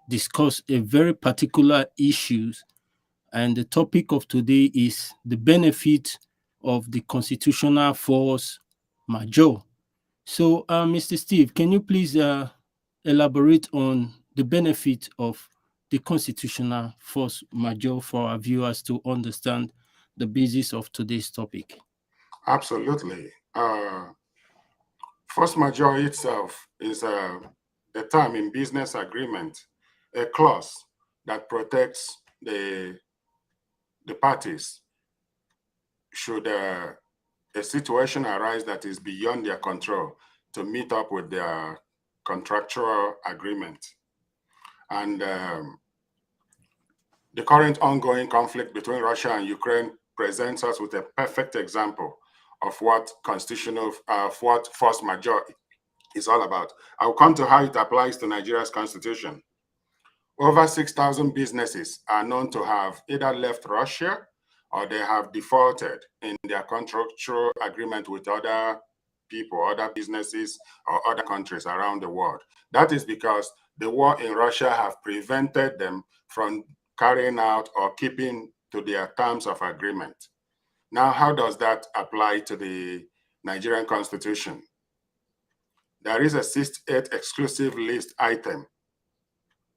discuss a very particular issue, and the topic of today is the benefit of the constitutional force majeure. So, Mr. Steve, can you please elaborate on the benefit of the constitutional force majeure for our viewers to understand the basis of today's topic? Absolutely. Force majeure itself is a term in business agreement, a clause that protects the parties should a situation arise that is beyond their control to meet up with their contractual agreement. And the current ongoing conflict between Russia and Ukraine presents us with a perfect example of what what force majeure is all about. I'll come to how it applies to Nigeria's constitution. Over 6,000 businesses are known to have either left Russia or they have defaulted in their contractual agreement with other people, other businesses, or other countries around the world. That is because the war in Russia have prevented them from carrying out or keeping to their terms of agreement. Now, how does that apply to the Nigerian constitution? There is a 68 exclusive list item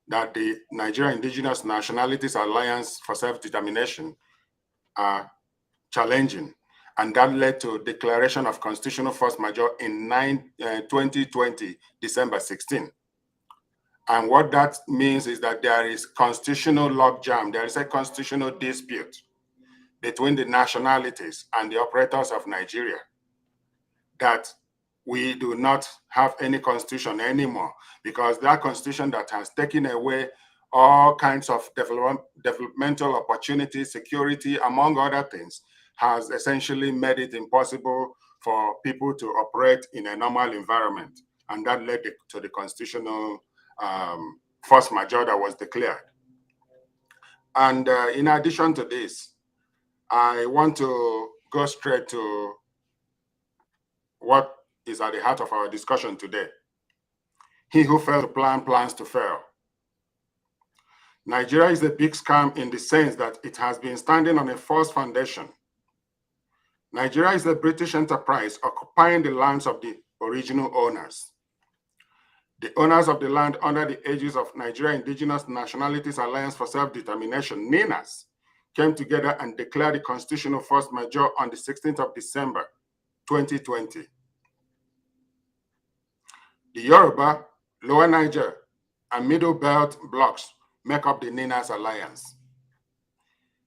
that the Nigerian Indigenous Nationalities Alliance for Self-Determination are challenging, and that led to declaration of constitutional force majeure in 2020, December 16. And what that means is that there is constitutional logjam, there is a constitutional dispute between the nationalities and the operators of Nigeria, that we do not have any constitution anymore, because that constitution that has taken away all kinds of developmental opportunities, security, among other things, has essentially made it impossible for people to operate in a normal environment. And that led to the constitutional force majeure that was declared. And in addition to this, I want to go straight to what is at the heart of our discussion today. He who fails to plan plans to fail. Nigeria is a big scam in the sense that it has been standing on a false foundation. Nigeria is a British enterprise occupying the lands of the original owners. The owners of the land under the aegis of Nigeria Indigenous Nationalities Alliance for Self-Determination, NINAS, came together and declared the constitutional force majeure on the 16th of December, 2020. The Yoruba, Lower Niger, and Middle Belt blocks make up the NINAS alliance.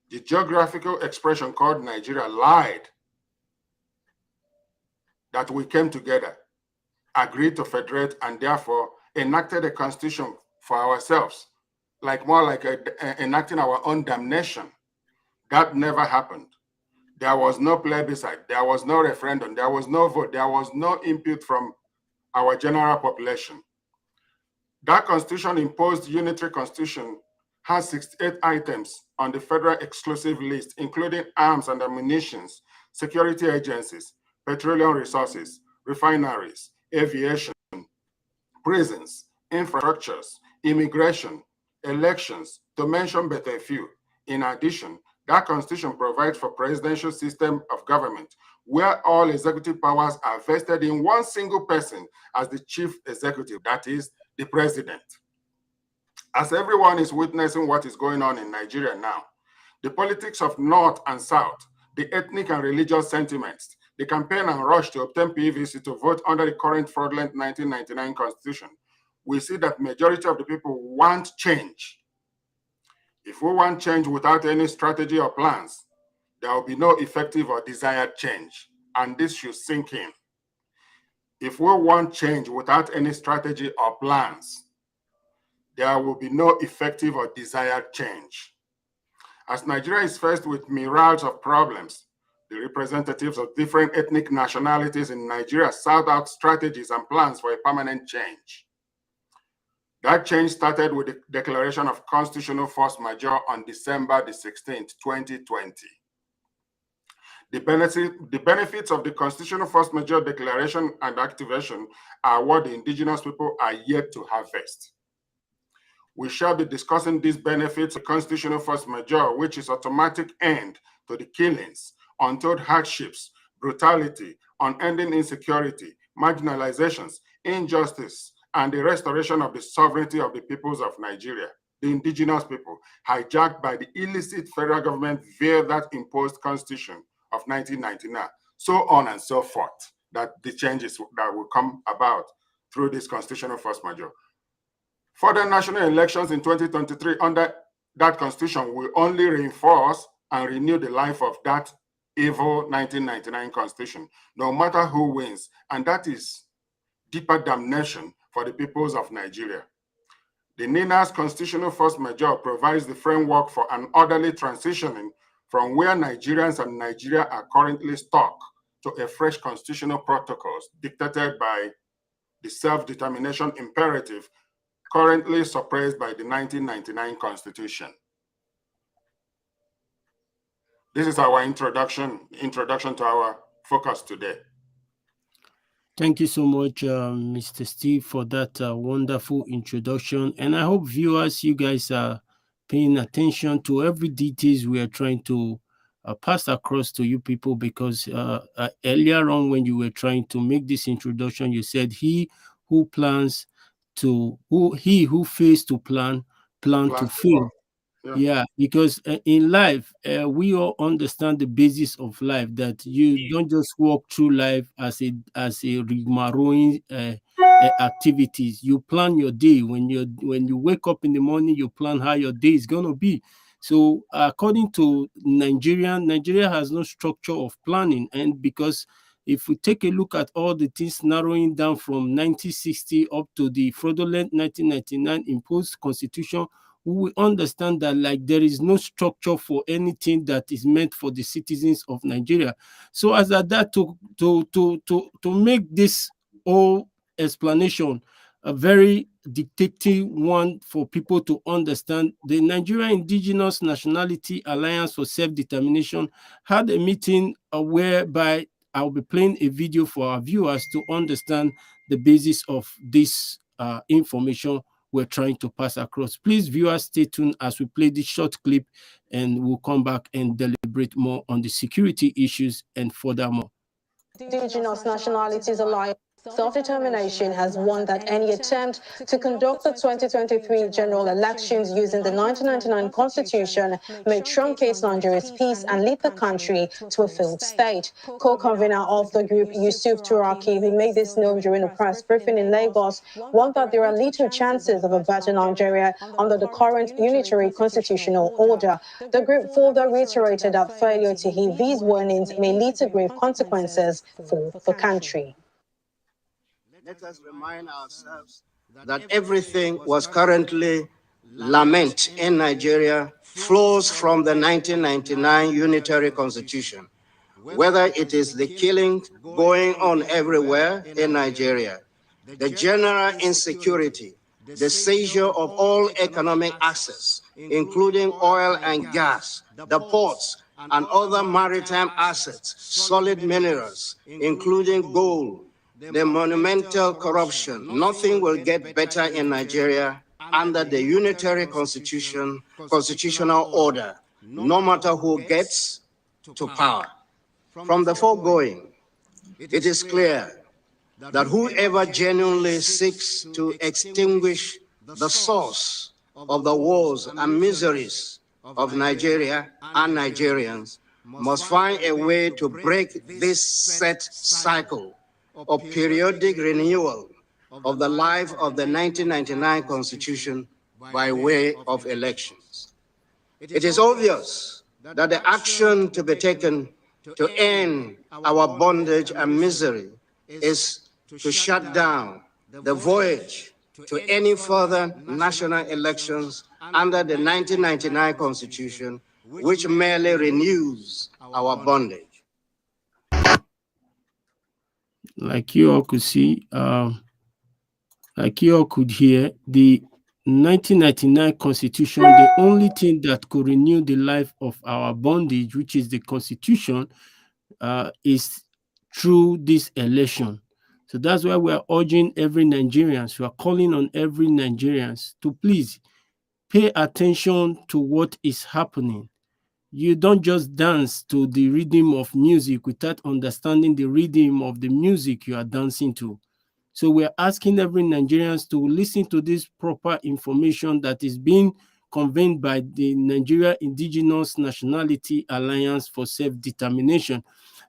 The geographical expression called Nigeria lied that we came together, agreed to federate, and therefore enacted a constitution for ourselves, more like enacting our own damnation. That never happened. There was no plebiscite, there was no referendum, there was no vote, there was no input from our general population. That constitution, imposed unitary constitution, has 68 items on the federal exclusive list, including arms and ammunition, security agencies, petroleum resources, refineries, aviation, prisons, infrastructures, immigration, elections, to mention but a few. In addition, that constitution provides for presidential system of government, where all executive powers are vested in one single person as the chief executive, that is, the president. As everyone is witnessing what is going on in Nigeria now, the politics of North and South, the ethnic and religious sentiments, the campaign and rush to obtain PVC to vote under the current fraudulent 1999 constitution, we see that majority of the people want change. If we want change without any strategy or plans, there will be no effective or desired change, and this should sink in. If we want change without any strategy or plans, there will be no effective or desired change. As Nigeria is faced with myriads of problems, the representatives of different ethnic nationalities in Nigeria sought out strategies and plans for a permanent change. That change started with the declaration of constitutional force majeure on December the 16th, 2020. The benefits of the constitutional force majeure declaration and activation are what the indigenous people are yet to harvest. we shall be discussing these benefits of constitutional force majeure, which is automatic end to the killings, untold hardships, brutality, unending insecurity, marginalizations, injustice, and the restoration of the sovereignty of the peoples of Nigeria, the indigenous people, hijacked by the illicit federal government via that imposed constitution of 1999, so on and so forth, that the changes that will come about through this constitutional force majeure. Further national elections in 2023 under that constitution will only reinforce and renew the life of that evil 1999 constitution, no matter who wins, and that is deeper damnation for the peoples of Nigeria. The NINA's constitutional force majeure provides the framework for an orderly transitioning from where Nigerians and Nigeria are currently stuck to a fresh constitutional protocols dictated by the self-determination imperative currently suppressed by the 1999 Constitution. This is our introduction to our focus today. Thank you so much, Mr. Steve, for that wonderful introduction. And I hope viewers, you guys are paying attention to every details we are trying to pass across to you people, because earlier on when you were trying to make this introduction, you said he who fails to plan to fail. Yeah, because in life, we all understand the basis of life, that you don't just walk through life as a rigmaroling activities. You plan your day. When you wake up in the morning, you plan how your day is gonna be. So according to Nigeria has no structure of planning, and because if we take a look at all the things narrowing down from 1960 up to the fraudulent 1999 imposed constitution, we will understand that like there is no structure for anything that is meant for the citizens of Nigeria. So as at that, to make this whole explanation a very dictating one for people to understand, the Nigerian Indigenous Nationality Alliance for Self-Determination had a meeting whereby I'll be playing a video for our viewers to understand the basis of this information we're trying to pass across. Please, viewers, stay tuned as we play this short clip, and we'll come back and deliberate more on the security issues and furthermore. Indigenous Nationalities Alliance Self-Determination has warned that any attempt to conduct the 2023 general elections using the 1999 Constitution may truncate Nigeria's peace and lead the country to a failed state. Co-convener of the group, Yusuf Turaki, who made this known during a press briefing in Lagos, warned that there are little chances of a better Nigeria under the current unitary constitutional order. The group further reiterated that failure to heed these warnings may lead to grave consequences for the country. Let us remind ourselves that everything was currently lament in Nigeria flows from the 1999 Unitary Constitution, whether it is the killing going on everywhere in Nigeria, the general insecurity, the seizure of all economic access, including oil and gas, the ports, and other maritime assets, solid minerals, including gold, the monumental corruption. Nothing will get better in Nigeria under the unitary constitutional order, no matter who gets to power. From the foregoing, it is clear that whoever genuinely seeks to extinguish the source of the wars and miseries of Nigeria and Nigerians must find a way to break this set cycle of periodic renewal of the life of the 1999 Constitution by way of elections. It is obvious that the action to be taken to end our bondage and misery is to shut down the voyage to any further national elections under the 1999 Constitution, which merely renews our bondage. Like you all could see, like you all could hear, the 1999 Constitution, the only thing that could renew the life of our bondage, which is the Constitution, is through this election. So that's why we are urging every Nigerians, we are calling on every Nigerians to please pay attention to what is happening. You don't just dance to the rhythm of music without understanding the rhythm of the music you are dancing to. So we're asking every Nigerians to listen to this proper information that is being conveyed by the Nigeria Indigenous Nationality Alliance for Self-Determination.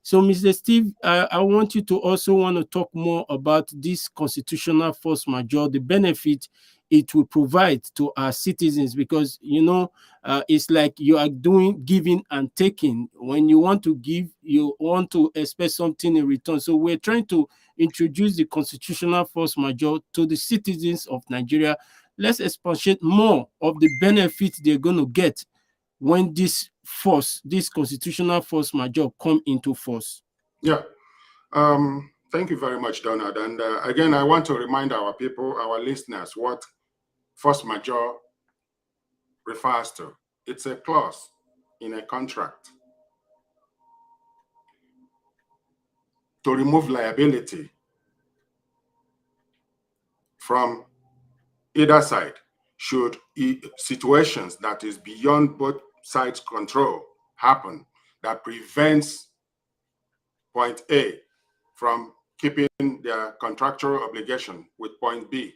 So, Mr. Steve, I want you to also want to talk more about this constitutional force majeure, the benefit it will provide to our citizens, because it's like you are doing giving and taking. When you want to give, you want to expect something in return. So we're trying to introduce the constitutional force majeure to the citizens of Nigeria. Let's expatiate more of the benefits they're going to get when this constitutional force majeure come into force. Yeah. Thank you very much, Donald. And again, I want to remind our people, our listeners, what force majeure refers to. It's a clause in a contract to remove liability from either side should situations that is beyond both sides' control happen that prevents point A from keeping their contractual obligation with point B.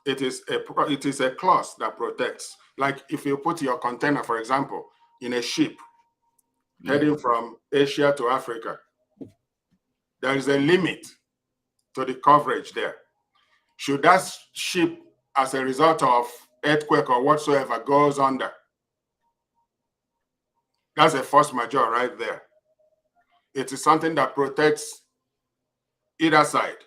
It is a clause that protects. Like if you put your container, for example, in a ship heading from Asia to Africa, there is a limit to the coverage there. Should that ship, as a result of earthquake or whatsoever, goes under, that's a force majeure right there. It is something that protects either side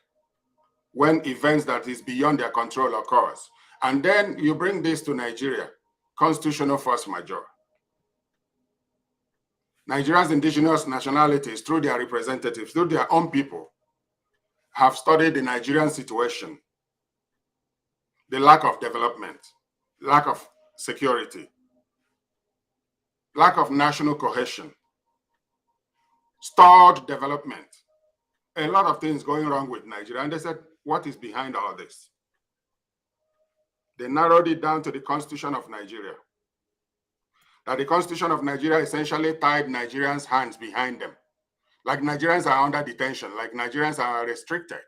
when events that is beyond their control occurs. And then you bring this to Nigeria, constitutional force majeure. Nigeria's indigenous nationalities, through their representatives, through their own people, have studied the Nigerian situation, the lack of development, lack of security, lack of national cohesion, stalled development, a lot of things going wrong with Nigeria. And they said, what is behind all this? They narrowed it down to the Constitution of Nigeria. That the Constitution of Nigeria essentially tied Nigerians' hands behind them. Like Nigerians are under detention, like Nigerians are restricted.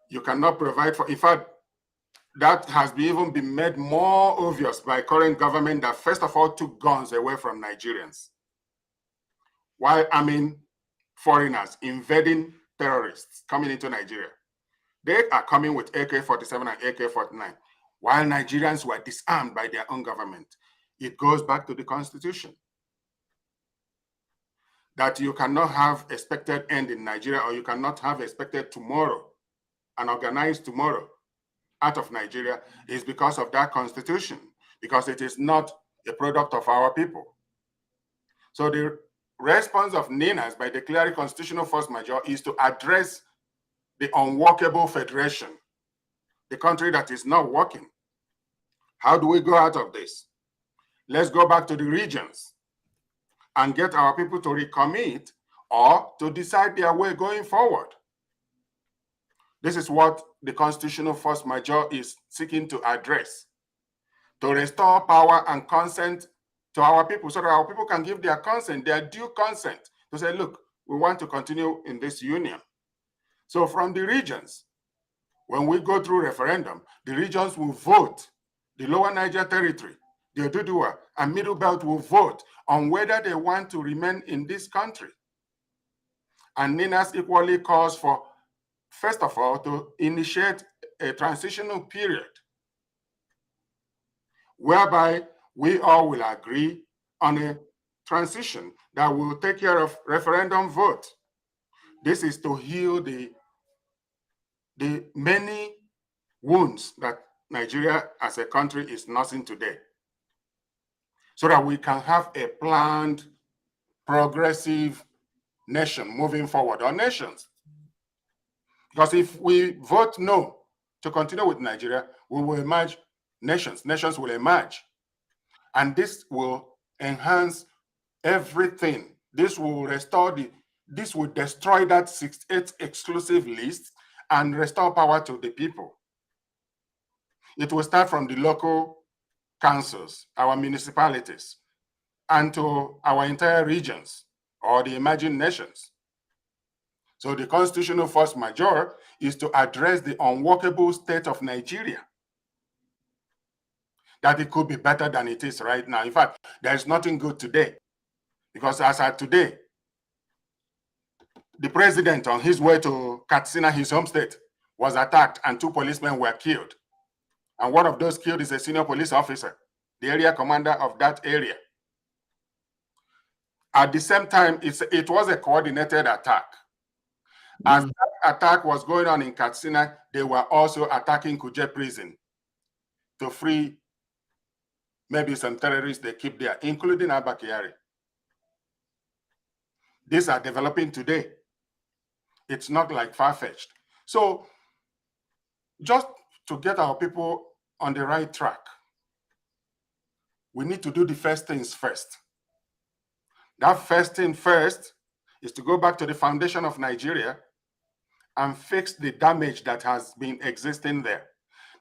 You cannot provide for, in fact, that has even been made more obvious by current government that first of all took guns away from Nigerians while arming foreigners, invading terrorists coming into Nigeria. They are coming with AK-47 and AK-49 while Nigerians were disarmed by their own government. It goes back to the Constitution that you cannot have expected end in Nigeria, or you cannot have expected tomorrow, an organized tomorrow out of Nigeria, is because of that Constitution, because it is not a product of our people. So the response of NINAS by declaring constitutional force majeure is to address the unworkable federation, the country that is not working. How do we go out of this? Let's go back to the regions and get our people to recommit or to decide their way going forward. This is what the constitutional force majeure is seeking to address, to restore power and consent to our people so that our people can give their consent, their due consent, to say, look, we want to continue in this union. So from the regions, when we go through referendum, the regions will vote. The Lower Niger Territory, the Oduduwa, and Middle Belt will vote on whether they want to remain in this country. And NINAS equally calls for, first of all, to initiate a transitional period whereby we all will agree on a transition that will take care of referendum vote. This is to heal the many wounds that Nigeria as a country is nursing today, so that we can have a planned, progressive nation moving forward, or nations. Because if we vote no to continue with Nigeria, we will emerge nations. Nations will emerge. And this will enhance everything. This will restore this will destroy that 68 exclusive list and restore power to the people. It will start from the local councils, our municipalities, and to our entire regions or the emerging nations. So the constitutional force majeure is to address the unworkable state of Nigeria. That it could be better than it is right now. In fact, there is nothing good today. Because as at today, the president on his way to Katsina, his home state, was attacked and 2 policemen were killed. And one of those killed is a senior police officer, the area commander of that area. At the same time, it was a coordinated attack. As that attack was going on in Katsina, they were also attacking Kuje prison to free maybe some terrorists they keep there, including Abba Kyari. These are developing today. It's not like far-fetched. So just to get our people on the right track, we need to do the first things first. That first thing first is to go back to the foundation of Nigeria and fix the damage that has been existing there.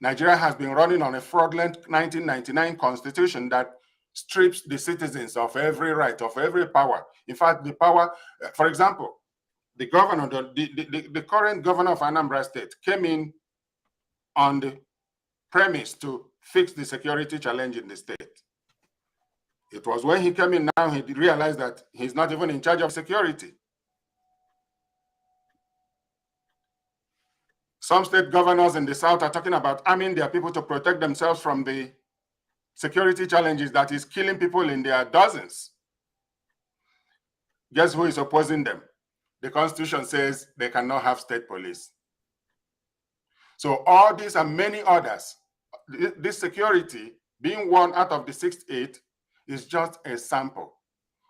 Nigeria has been running on a fraudulent 1999 constitution that strips the citizens of every right, of every power. In fact, the power, for example, the governor, the current governor of Anambra State came in on the premise to fix the security challenge in the state. It was when he came in now, he realized that he's not even in charge of security. Some state governors in the South are talking about arming their people to protect themselves from the security challenges that is killing people in their dozens. Guess who is opposing them? The Constitution says they cannot have state police. So all these and many others, this security being one out of the 6-8 is just a sample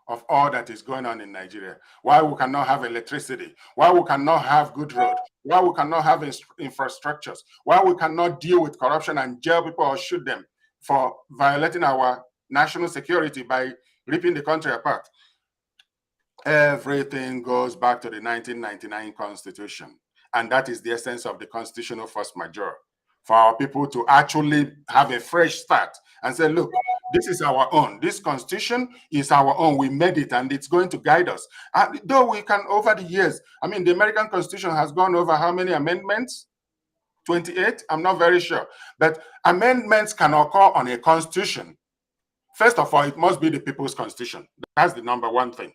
of all that is going on in Nigeria. Why we cannot have electricity, why we cannot have good road, why we cannot have infrastructures, why we cannot deal with corruption and jail people or shoot them for violating our national security by ripping the country apart. Everything goes back to the 1999 Constitution. And that is the essence of the constitutional force majeure. For our people to actually have a fresh start and say, look, this is our own. This constitution is our own. We made it and it's going to guide us. Though we can, over the years, I mean, the American Constitution has gone over how many amendments? 28? I'm not very sure. But amendments can occur on a constitution. First of all, it must be the people's constitution. That's the number one thing.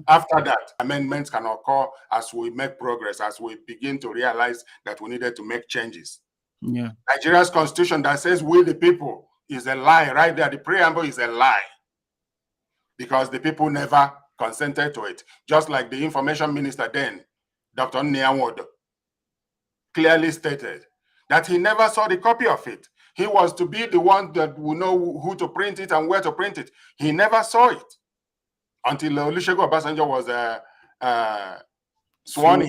After that, amendments can occur as we make progress, as we begin to realize that we needed to make changes. Yeah. Nigeria's constitution that says we the people is a lie right there. The preamble is a lie because the people never consented to it. Just like the information minister then, Dr. Nyawodo, clearly stated that he never saw the copy of it. He was to be the one that will know who to print it and where to print it. He never saw it until Olusegun Obasanjo was sworn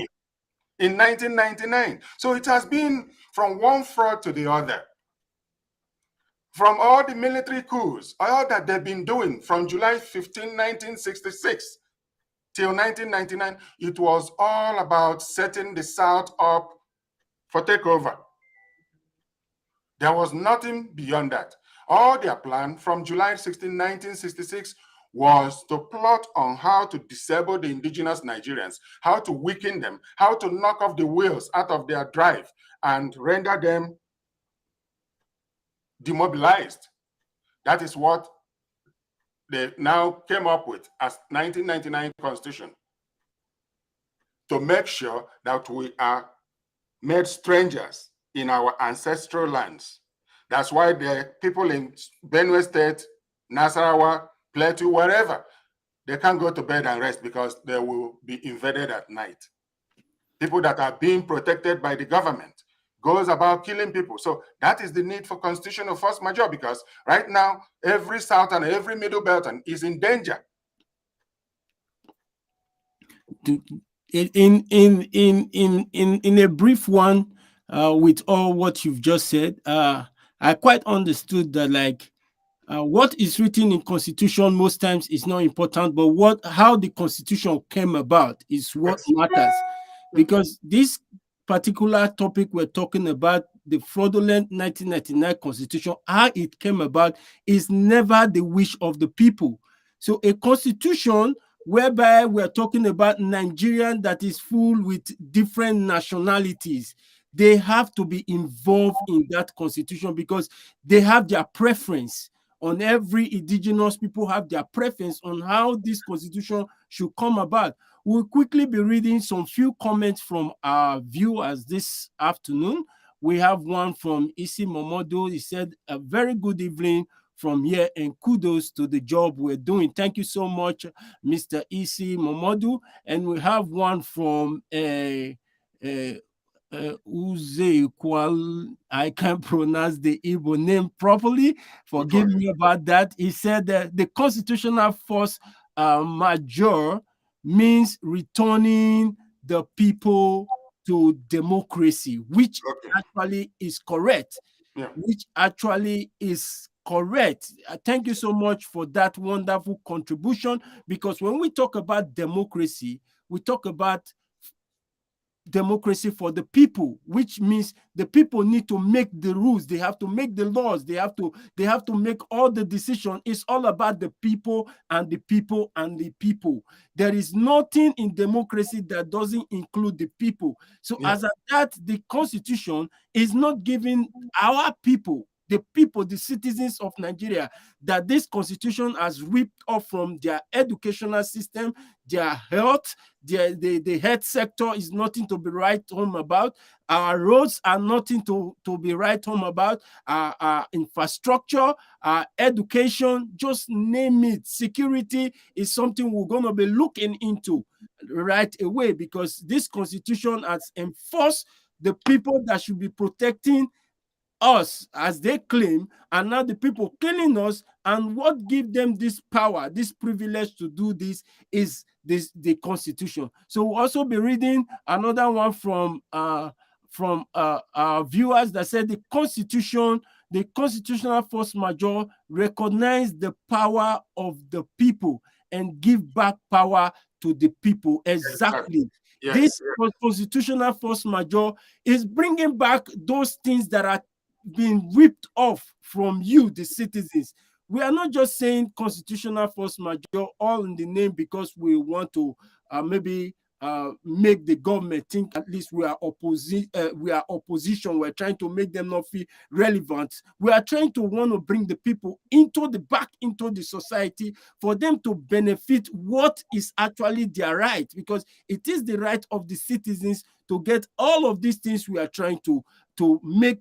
in 1999. So it has been from one fraud to the other. From all the military coups, all that they've been doing from July 15, 1966 till 1999, it was all about setting the South up for takeover. There was nothing beyond that. All their plan from July 16, 1966 was to plot on how to disable the indigenous Nigerians, how to weaken them, how to knock off the wheels out of their drive and render them demobilized. That is what they now came up with as 1999 Constitution, to make sure that we are made strangers in our ancestral lands. That's why the people in Benue State, Nasarawa, Plateau, wherever, they can't go to bed and rest because they will be invaded at night. People that are being protected by the government goes about killing people. So that is the need for constitutional force majeure, because right now, every Southern, every Middle Belton is in danger. In a brief one, with all what you've just said, I quite understood that, like, what is written in Constitution most times is not important, but how the Constitution came about is what matters. Because this particular topic we're talking about, the fraudulent 1999 constitution, how it came about, is never the wish of the people. So a constitution whereby we're talking about Nigerian that is full with different nationalities, they have to be involved in that constitution because they have their preference. On every indigenous people have their preference on how this constitution should come about. We'll quickly be reading some few comments from our viewers this afternoon. We have one from Isi Momodo. He said, a very good evening from here and kudos to the job we're doing. Thank you so much, Mr. Isi Momodu. And we have one from Uze Kwal. I can't pronounce the Igbo name properly. Forgive me about that. He said that the constitutional force majeure means returning the people to democracy, which actually is correct. Yeah. Which actually is correct. Thank you so much for that wonderful contribution, because when we talk about democracy, we talk about democracy for the people, which means the people need to make the rules, they have to make the laws, they have to make all the decisions. It's all about the people and the people and the people. There is nothing in democracy that doesn't include the people. So as at that, the constitution is not giving our people, the people, the citizens of Nigeria, that this constitution has ripped off from their educational system, their health, the health sector is nothing to be right home about. Our roads are nothing to be right home about. Our infrastructure, our education, just name it. Security is something we're going to be looking into right away, because this constitution has enforced the people that should be protecting us, as they claim, and now the people killing us. And what gives them this power, this privilege to do this, is the constitution. So we'll also be reading another one from our viewers that said the constitutional force majeure recognize the power of the people and give back power to the people. Exactly. Yes. This constitutional force majeure is bringing back those things that are being ripped off from you, the citizens. We are not just saying constitutional force majeure all in the name because we want to maybe make the government think at least we are opposition. We're trying to make them not feel relevant. We are trying to want to bring the people back into the society for them to benefit what is actually their right, because it is the right of the citizens to get all of these things we are trying to make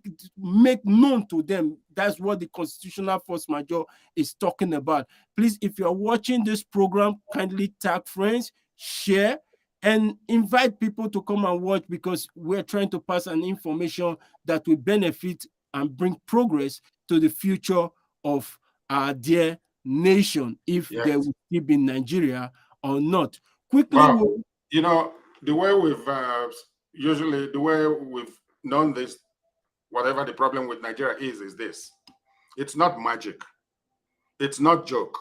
known to them. That's what the constitutional force majeure is talking about. Please, if you're watching this program, kindly tag friends, share, and invite people to come and watch, because we're trying to pass an information that will benefit and bring progress to the future of our dear nation, if they will still be in Nigeria or not. Quickly, the way we've usually, the way we've known this, whatever the problem with Nigeria is this: it's not magic, it's not joke.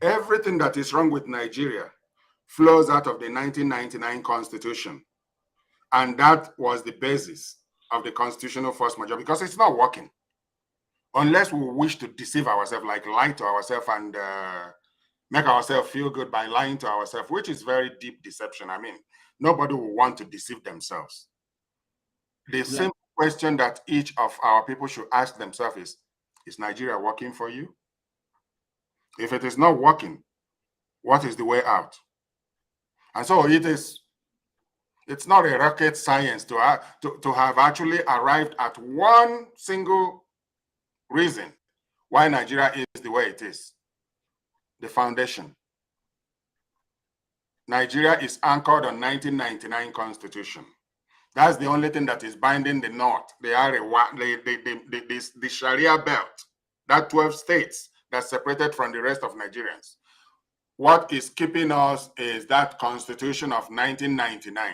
Everything that is wrong with Nigeria flows out of the 1999 Constitution, and that was the basis of the constitutional force majeure, because it's not working unless we wish to deceive ourselves, like lie to ourselves and make ourselves feel good by lying to ourselves, which is very deep deception. I mean, nobody will want to deceive themselves. The simple question that each of our people should ask themselves is Nigeria working for you? If it is not working, what is the way out? And so it's not a rocket science to have actually arrived at one single reason why Nigeria is the way it is. The foundation. Nigeria is anchored on 1999 Constitution. That's the only thing that is binding the North, the Sharia belt, that 12 states that's separated from the rest of Nigerians. What is keeping us is that Constitution of 1999.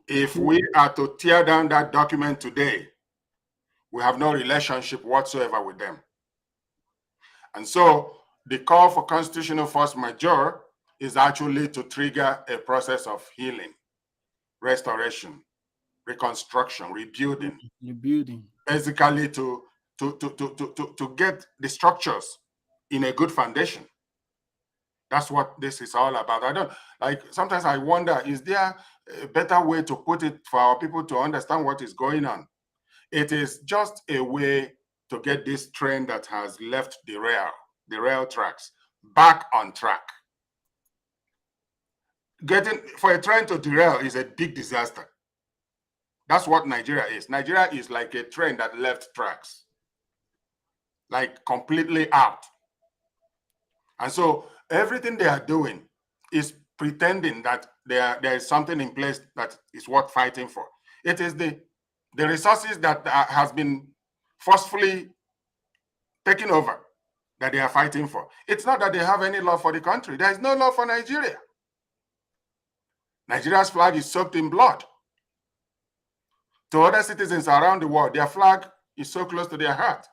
If we are to tear down that document today, we have no relationship whatsoever with them. And so the call for constitutional force majeure is actually to trigger a process of healing, restoration, reconstruction, rebuilding, basically to get the structures in a good foundation. That's what this is all about. I don't like, sometimes I wonder, is there a better way to put it for our people to understand what is going on? It is just a way to get this train that has left the rail tracks back on track. For a train to derail is a big disaster. That's what Nigeria is. Nigeria is like a train that left tracks, like completely out. And so everything they are doing is pretending that there is something in place that is worth fighting for. It is the resources that has been forcefully taken over that they are fighting for. It's not that they have any love for the country. There is no love for Nigeria. Nigeria's flag is soaked in blood. To other citizens around the world, their flag is so close to their heart.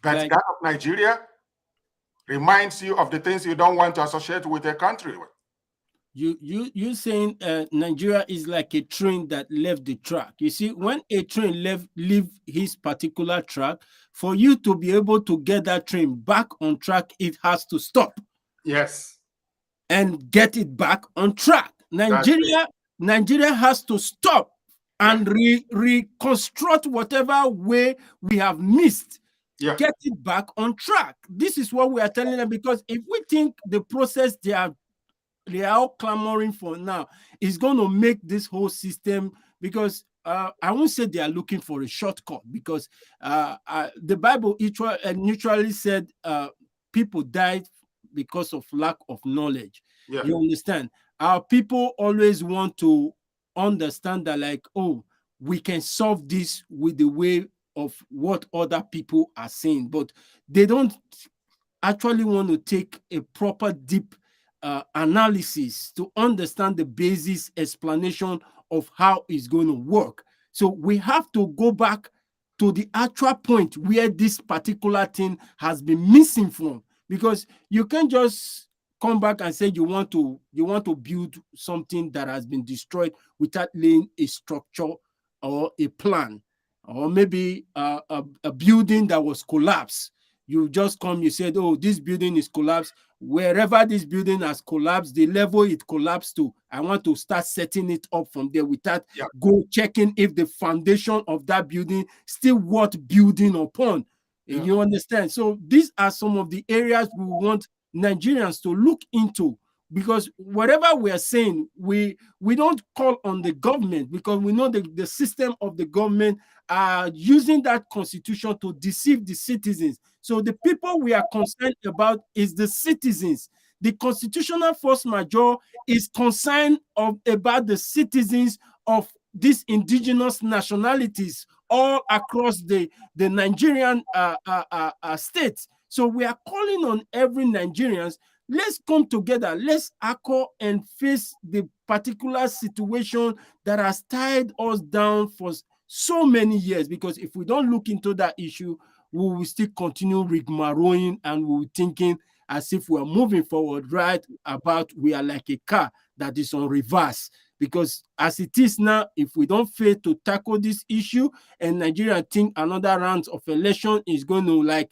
But that of Nigeria reminds you of the things you don't want to associate with a country with. You saying Nigeria is like a train that left the track. You see, when a train leave his particular track, for you to be able to get that train back on track, it has to stop. Yes. And get it back on track. Nigeria has to stop and reconstruct whatever way we have missed. Yeah. Get it back on track. This is what we are telling them, because if we think the process they are all clamoring for now is going to make this whole system, because I won't say they are looking for a shortcut, because the Bible neutrally said people died because of lack of knowledge. Yeah. You understand? Our people always want to understand that, like, oh, we can solve this with the way of what other people are saying, but they don't actually want to take a proper deep analysis to understand the basis explanation of how it's going to work. So we have to go back to the actual point where this particular thing has been missing from, because you can't just come back and say you want to build something that has been destroyed without laying a structure or a plan, or maybe a building that was collapsed. You just come, you said, oh, this building is collapsed. Wherever this building has collapsed, the level it collapsed to, I want to start setting it up from there without go checking if the foundation of that building still worth building upon. Yeah. You understand? So these are some of the areas we want Nigerians to look into, because whatever we are saying, we don't call on the government, because we know the system of the government are using that constitution to deceive the citizens. So the people we are concerned about is the citizens. The constitutional force majeure is concerned about the citizens of these indigenous nationalities all across the Nigerian states. So we are calling on every Nigerians, let's come together, let's accord and face the particular situation that has tied us down for so many years, because if we don't look into that issue, we will still continue rigmaroling and we will thinking as if we are moving forward, right about we are like a car that is on reverse. Because as it is now, if we don't fail to tackle this issue and Nigeria think another round of election is going to like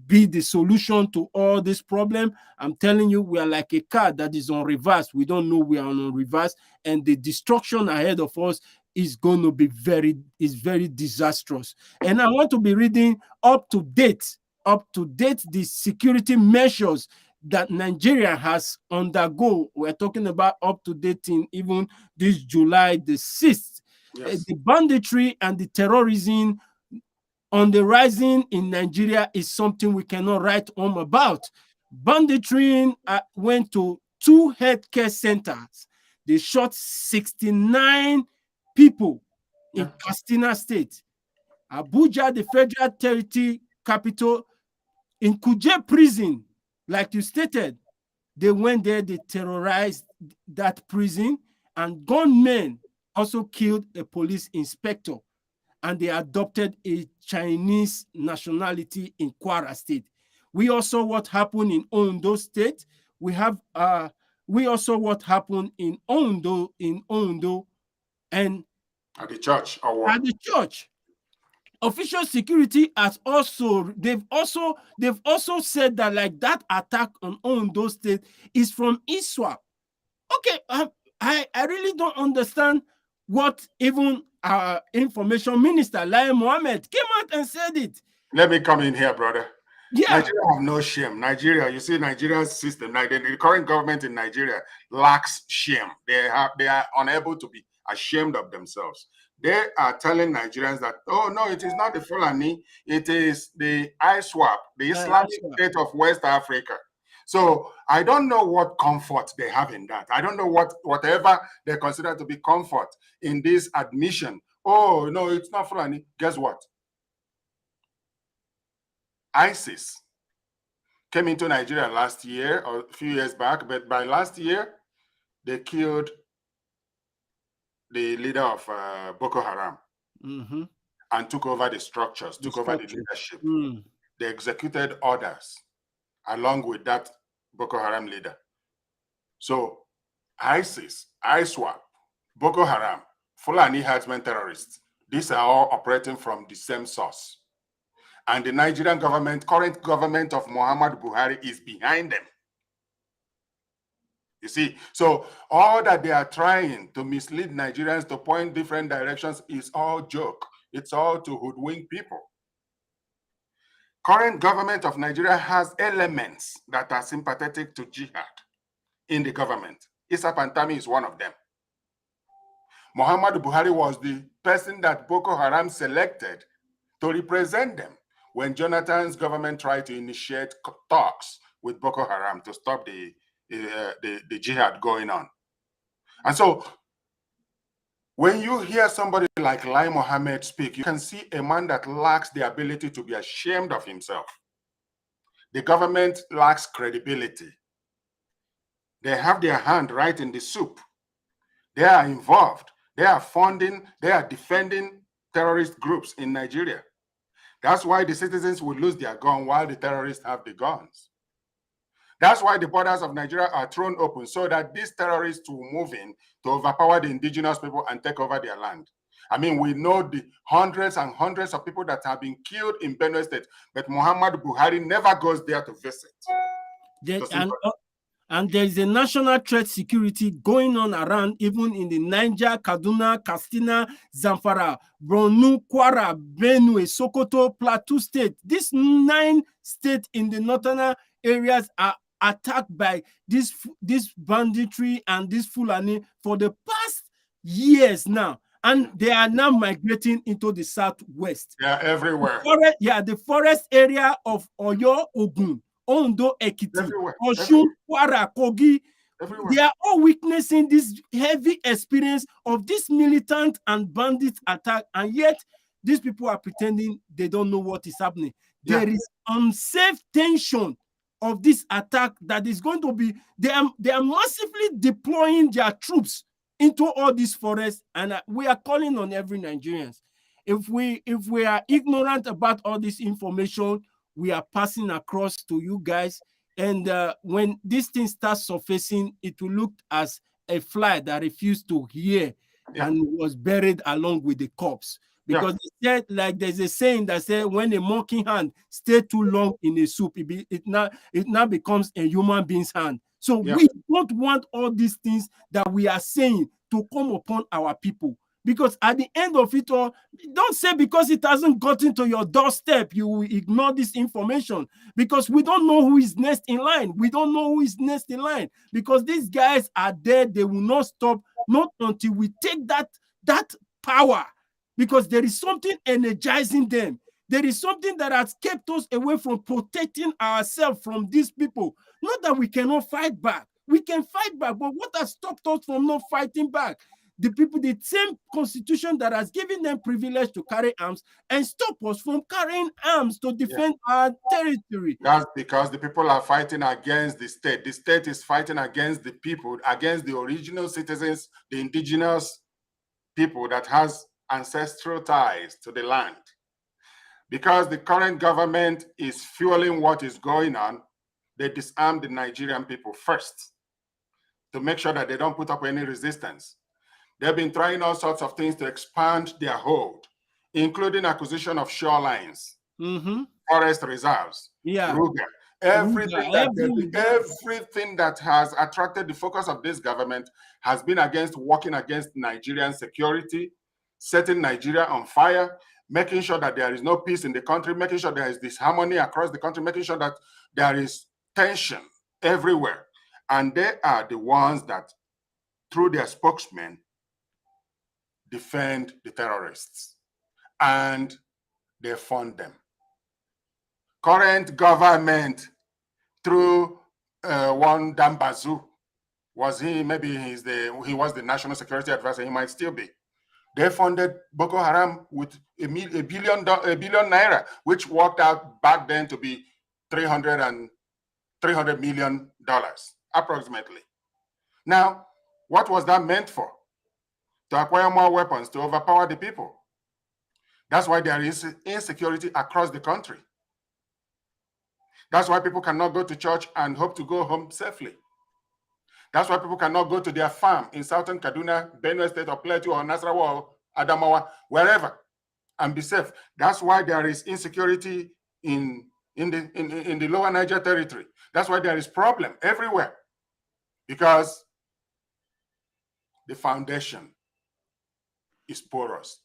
be the solution to all this problem, I'm telling you, we are like a car that is on reverse. We don't know we are on reverse, and the destruction ahead of us is going to be very disastrous. And I want to be reading up to date the security measures that Nigeria has undergo. We're talking about up to date in even this July the 6th. Yes. The banditry and the terrorism on the rising in Nigeria is something we cannot write home about. Banditry went to 2 healthcare centers. They shot 69 people in Katsina State. Abuja, the Federal Territory Capital, in Kuje Prison, like you stated, they went there, they terrorized that prison, and gunmen also killed a police inspector, and they adopted a Chinese nationality in Kwara State. We also what happened in Ondo State. We also what happened in Ondo and at the church or what? at the church. Official security has also they've also said that like that attack on Ondo State is from ISWAP. Okay, I really don't understand what even our information minister Lai Mohammed came out and said it. Let me come in here, brother. Yeah. Nigeria have no shame. Nigeria, you see, Nigeria's system, the current government in Nigeria lacks shame. They are unable to be ashamed of themselves. They are telling Nigerians that, oh no, it is not the Fulani, it is the ISWAP, the Islamic State of West Africa. So I don't know what comfort they have in that. I don't know whatever they consider to be comfort in this admission. Oh no, it's not Fulani. Guess what? ISIS came into Nigeria last year or a few years back, but by last year, they killed the leader of Boko Haram and took over the structures, took over the leadership. They executed orders along with that Boko Haram leader. So ISIS, ISWAP, Boko Haram, Fulani herdsmen terrorists, these are all operating from the same source. And the Nigerian government, current government of Muhammad Buhari, is behind them. You see, so all that they are trying to mislead Nigerians to point different directions is all joke. It's all to hoodwink people. Current government of Nigeria has elements that are sympathetic to jihad in the government. Issa Pantami is one of them. Muhammad Buhari was the person that Boko Haram selected to represent them when Jonathan's government tried to initiate talks with Boko Haram to stop the jihad going on. And so when you hear somebody like Lai Mohammed speak, you can see a man that lacks the ability to be ashamed of himself. The government lacks credibility. They have their hand right in the soup. They are involved. They are funding, they are defending terrorist groups in Nigeria. That's why the citizens will lose their gun while the terrorists have the guns. That's why the borders of Nigeria are thrown open so that these terrorists will move in to overpower the indigenous people and take over their land. I mean, we know the hundreds and hundreds of people that have been killed in Benue State, but Muhammad Buhari never goes there to visit. And there is a national threat security going on around, even in the Niger, Kaduna, Katsina, Zamfara, Borno, Kwara, Benue, Sokoto, Plateau State. These 9 states in the northern areas are attacked by this banditry and this Fulani for the past years now. And they are now migrating into the southwest. They are everywhere. The forest area of Oyo, Ogun, Ondo, Ekiti, Osun, Kwara, Kogi. They are all witnessing this heavy experience of this militant and bandit attack, and yet these people are pretending they don't know what is happening. Yeah. There is unsafe tension of this attack that is going to be, they are massively deploying their troops into all these forests, and we are calling on every Nigerian. If we are ignorant about all this information, we are passing across to you guys, and when this thing starts surfacing, it will look as a fly that refused to hear and was buried along with the corpse. Because they said, like there's a saying that says, when a monkey hand stay too long in a soup, it now becomes a human being's hand. So we don't want all these things that we are saying to come upon our people. Because at the end of it all, don't say because it hasn't gotten to your doorstep, you will ignore this information. Because we don't know who is next in line. We don't know who is next in line. Because these guys are there, they will not stop, not until we take that power. Because there is something energizing them. There is something that has kept us away from protecting ourselves from these people. Not that we cannot fight back. We can fight back, but what has stopped us from not fighting back? The people, the same constitution that has given them privilege to carry arms and stop us from carrying arms to defend our territory. That's because the people are fighting against the state. The state is fighting against the people, against the original citizens, the indigenous people that has ancestral ties to the land. Because the current government is fueling what is going on, they disarm the Nigerian people first to make sure that they don't put up any resistance. They've been trying all sorts of things to expand their hold, including acquisition of shorelines, forest reserves, Ruga. Everything that has attracted the focus of this government has been working against Nigerian security, setting Nigeria on fire, making sure that there is no peace in the country, making sure there is disharmony across the country, making sure that there is tension everywhere. And they are the ones that, through their spokesmen, defend the terrorists. And they fund them. Current government, through one Dambazu, he was the national security advisor, he might still be. They funded Boko Haram with a billion naira, which worked out back then to be $300 million, approximately. Now, what was that meant for? To acquire more weapons, to overpower the people. That's why there is insecurity across the country. That's why people cannot go to church and hope to go home safely. That's why people cannot go to their farm in southern Kaduna, Benue State, or Plateau, or Nasarawa, or Adamawa, wherever, and be safe. That's why there is insecurity in the Lower Niger territory. That's why there is problem everywhere, because the foundation is porous.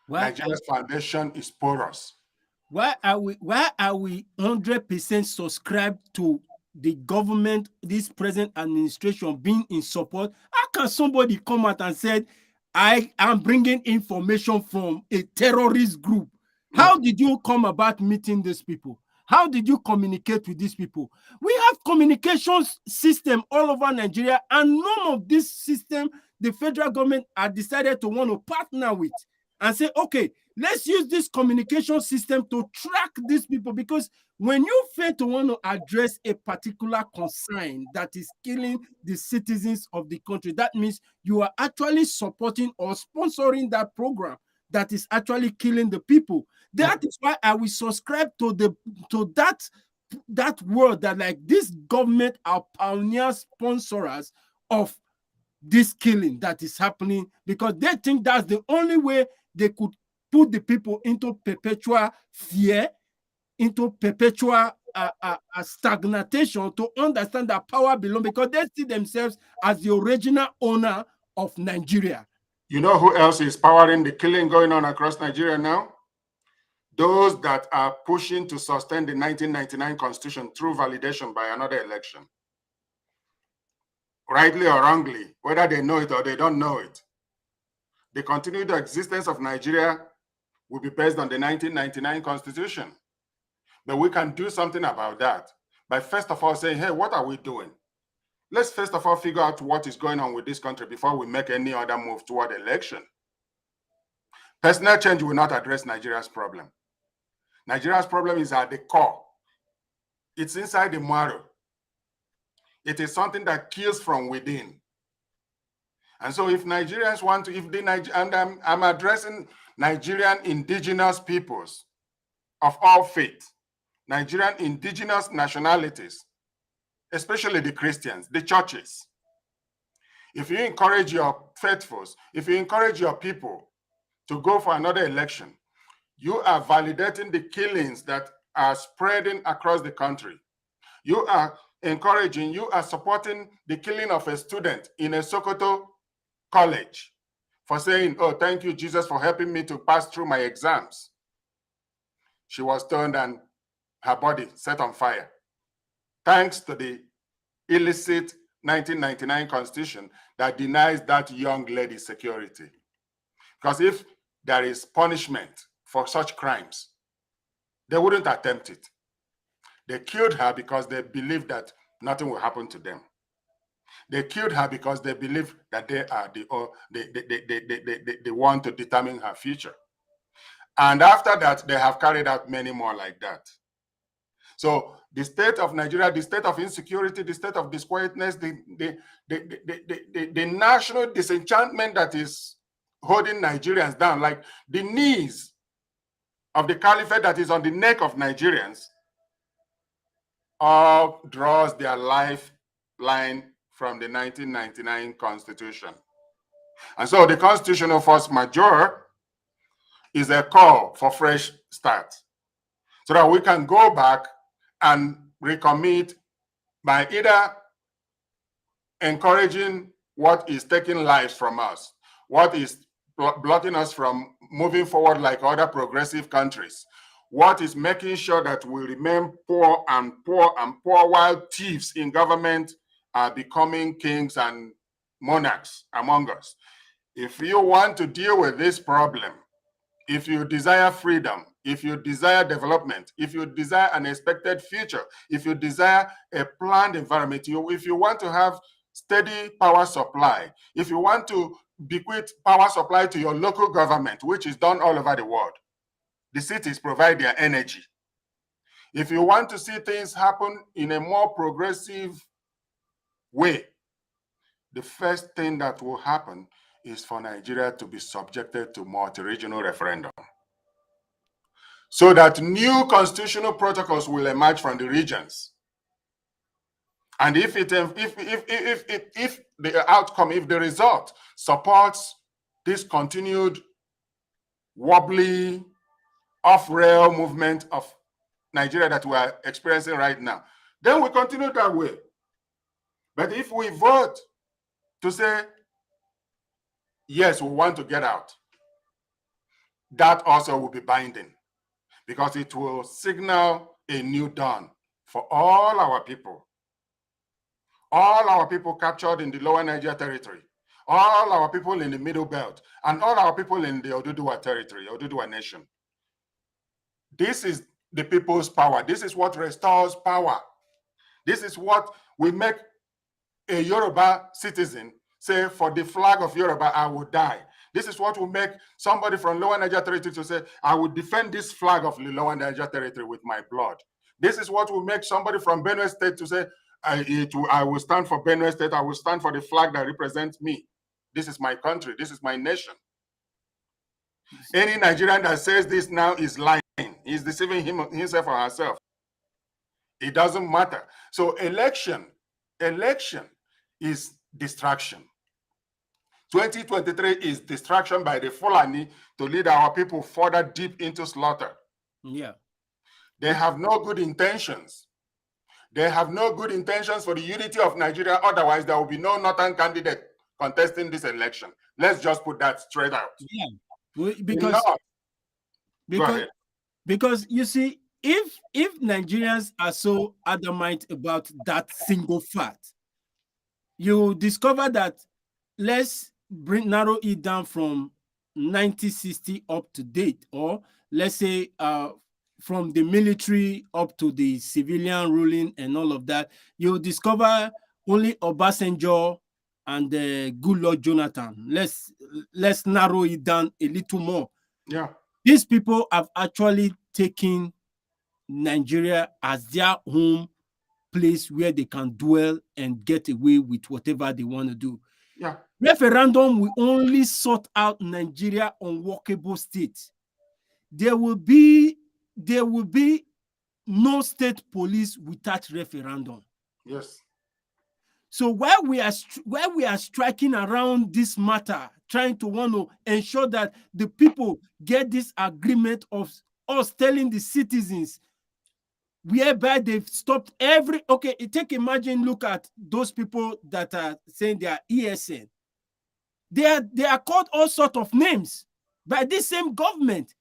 Nigeria's foundation is porous. Why are we 100% subscribed to the government, this present administration being in support? How can somebody come out and say, I am bringing information from a terrorist group? How did you come about meeting these people? How did you communicate with these people? We have communications system all over Nigeria, and none of this system the federal government had decided to want to partner with and say, okay, let's use this communication system to track these people. Because when you fail to want to address a particular concern that is killing the citizens of the country, that means you are actually supporting or sponsoring that program that is actually killing the people. That is why I will subscribe to that word that, like, this government are pioneer sponsors of this killing that is happening, because they think that's the only way they could put the people into perpetual fear, into perpetual stagnation, to understand that power belongs, because they see themselves as the original owner of Nigeria. You know who else is powering the killing going on across Nigeria now? Those that are pushing to sustain the 1999 Constitution through validation by another election. Rightly or wrongly, whether they know it or they don't know it, the continued existence of Nigeria will be based on the 1999 Constitution. But we can do something about that by first of all saying, hey, what are we doing? Let's first of all figure out what is going on with this country before we make any other move toward election. Personal change will not address Nigeria's problem. Nigeria's problem is at the core. It's inside the marrow. It is something that kills from within. And so if Nigerians want to, and I'm addressing Nigerian indigenous peoples of all faith, Nigerian indigenous nationalities, especially the Christians, the churches. If you encourage your faithfuls, if you encourage your people to go for another election, you are validating the killings that are spreading across the country. You are encouraging, you are supporting the killing of a student in a Sokoto college for saying, oh, thank you, Jesus, for helping me to pass through my exams. She was turned and her body set on fire, thanks to the illicit 1999 Constitution that denies that young lady security. Because if there is punishment for such crimes, they wouldn't attempt it. They killed her because they believed that nothing will happen to them. They killed her because they believe that they are the one to determine her future. And after that, they have carried out many more like that. So the state of Nigeria, the state of insecurity, the state of disquietness, the national disenchantment that is holding Nigerians down, like the knees of the caliphate that is on the neck of Nigerians, all draws their lifeline from the 1999 Constitution. And so the constitutional force majeure is a call for fresh start, so that we can go back and recommit by either encouraging what is taking lives from us, what is blocking us from moving forward like other progressive countries, what is making sure that we remain poor and poor and poor while thieves in government are becoming kings and monarchs among us. If you want to deal with this problem, if you desire freedom, if you desire development, if you desire an expected future, if you desire a planned environment, if you want to have steady power supply, if you want to bequeath power supply to your local government, which is done all over the world, the cities provide their energy. If you want to see things happen in a more progressive way, the first thing that will happen is for Nigeria to be subjected to multi-regional referendum, so that new constitutional protocols will emerge from the regions. And if the outcome, if the result supports this continued wobbly, off-rail movement of Nigeria that we are experiencing right now, then we continue that way. But if we vote to say, yes, we want to get out, that also will be binding, because it will signal a new dawn for all our people captured in the Lower Niger territory, all our people in the Middle Belt, and all our people in the Oduduwa territory, Oduduwa nation. This is the people's power. This is what restores power. This is what will make a Yoruba citizen say, for the flag of Yoruba, I will die. This is what will make somebody from Lower Niger territory to say, I will defend this flag of the Lower Niger territory with my blood. This is what will make somebody from Benue State to say, I will stand for Benue State. I will stand for the flag that represents me. This is my country. This is my nation. Any Nigerian that says this now is lying. He's deceiving himself or herself. It doesn't matter. So election is distraction. 2023 is distraction by the Fulani to lead our people further deep into slaughter. Yeah. They have no good intentions. They have no good intentions for the unity of Nigeria. Otherwise, there will be no northern candidate contesting this election. Let's just put that straight out. Yeah, because you see, if Nigerians are so adamant about that single fact, you discover that let's narrow it down from 1960 up to date, or let's say from the military up to the civilian ruling and all of that, you discover only Obasanjo and Goodluck Jonathan. Let's narrow it down a little more. Yeah, these people have actually taken Nigeria as their home place where they can dwell and get away with whatever they want to do. Yeah. Referendum will only sort out Nigeria unworkable state. There will be no state police without referendum. Yes. So while we are striking around this matter, trying to want to ensure that the people get this agreement of us telling the citizens, whereby they've stopped imagine, look at those people that are saying they are ESN. They are called all sorts of names by this same government,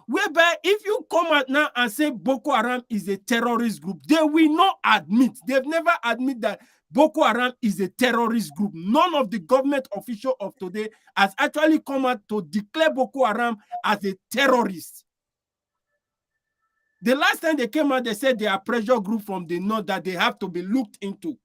whereby if you come out now and say Boko Haram is a terrorist group, they will not admit. They've never admit that Boko Haram is a terrorist group. None of the government official of today has actually come out to declare Boko Haram as a terrorist. The last time they came out, they said they are pressure group from the north that they have to be looked into.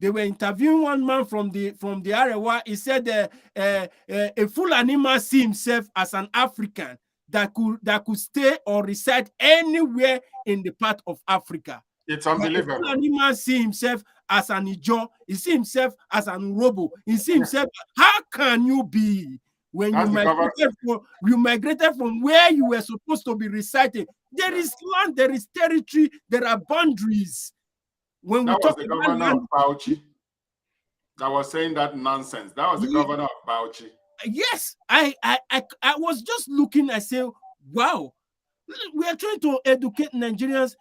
They were interviewing one man from the Arewa. He said a Fulani man see himself as an African that could stay or reside anywhere in the part of Africa. It's unbelievable. A Fulani man see himself as an Ijo. He see himself as an Urobo. He see himself. How can you be when you migrated from where you were supposed to be residing? There is land, there is territory, there are boundaries. When that we talk was the about governor land, of Bauchi that was saying that nonsense. That was the governor of Bauchi. Yes, I was just looking. I say, wow, we are trying to educate Nigerians.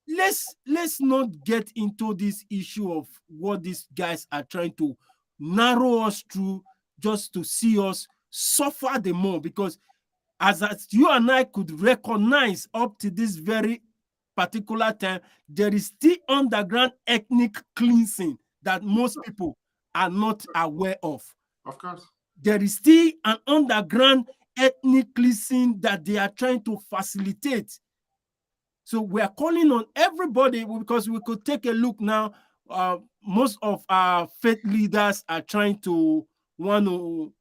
Let's not get into this issue of what these guys are trying to narrow us through just to see us suffer the more, because as you and I could recognize up to this very particular time, there is still underground ethnic cleansing that most people are not aware of. Of course. There is still an underground ethnic cleansing that they are trying to facilitate. So we are calling on everybody, because we could take a look now. Most of our faith leaders are trying to want to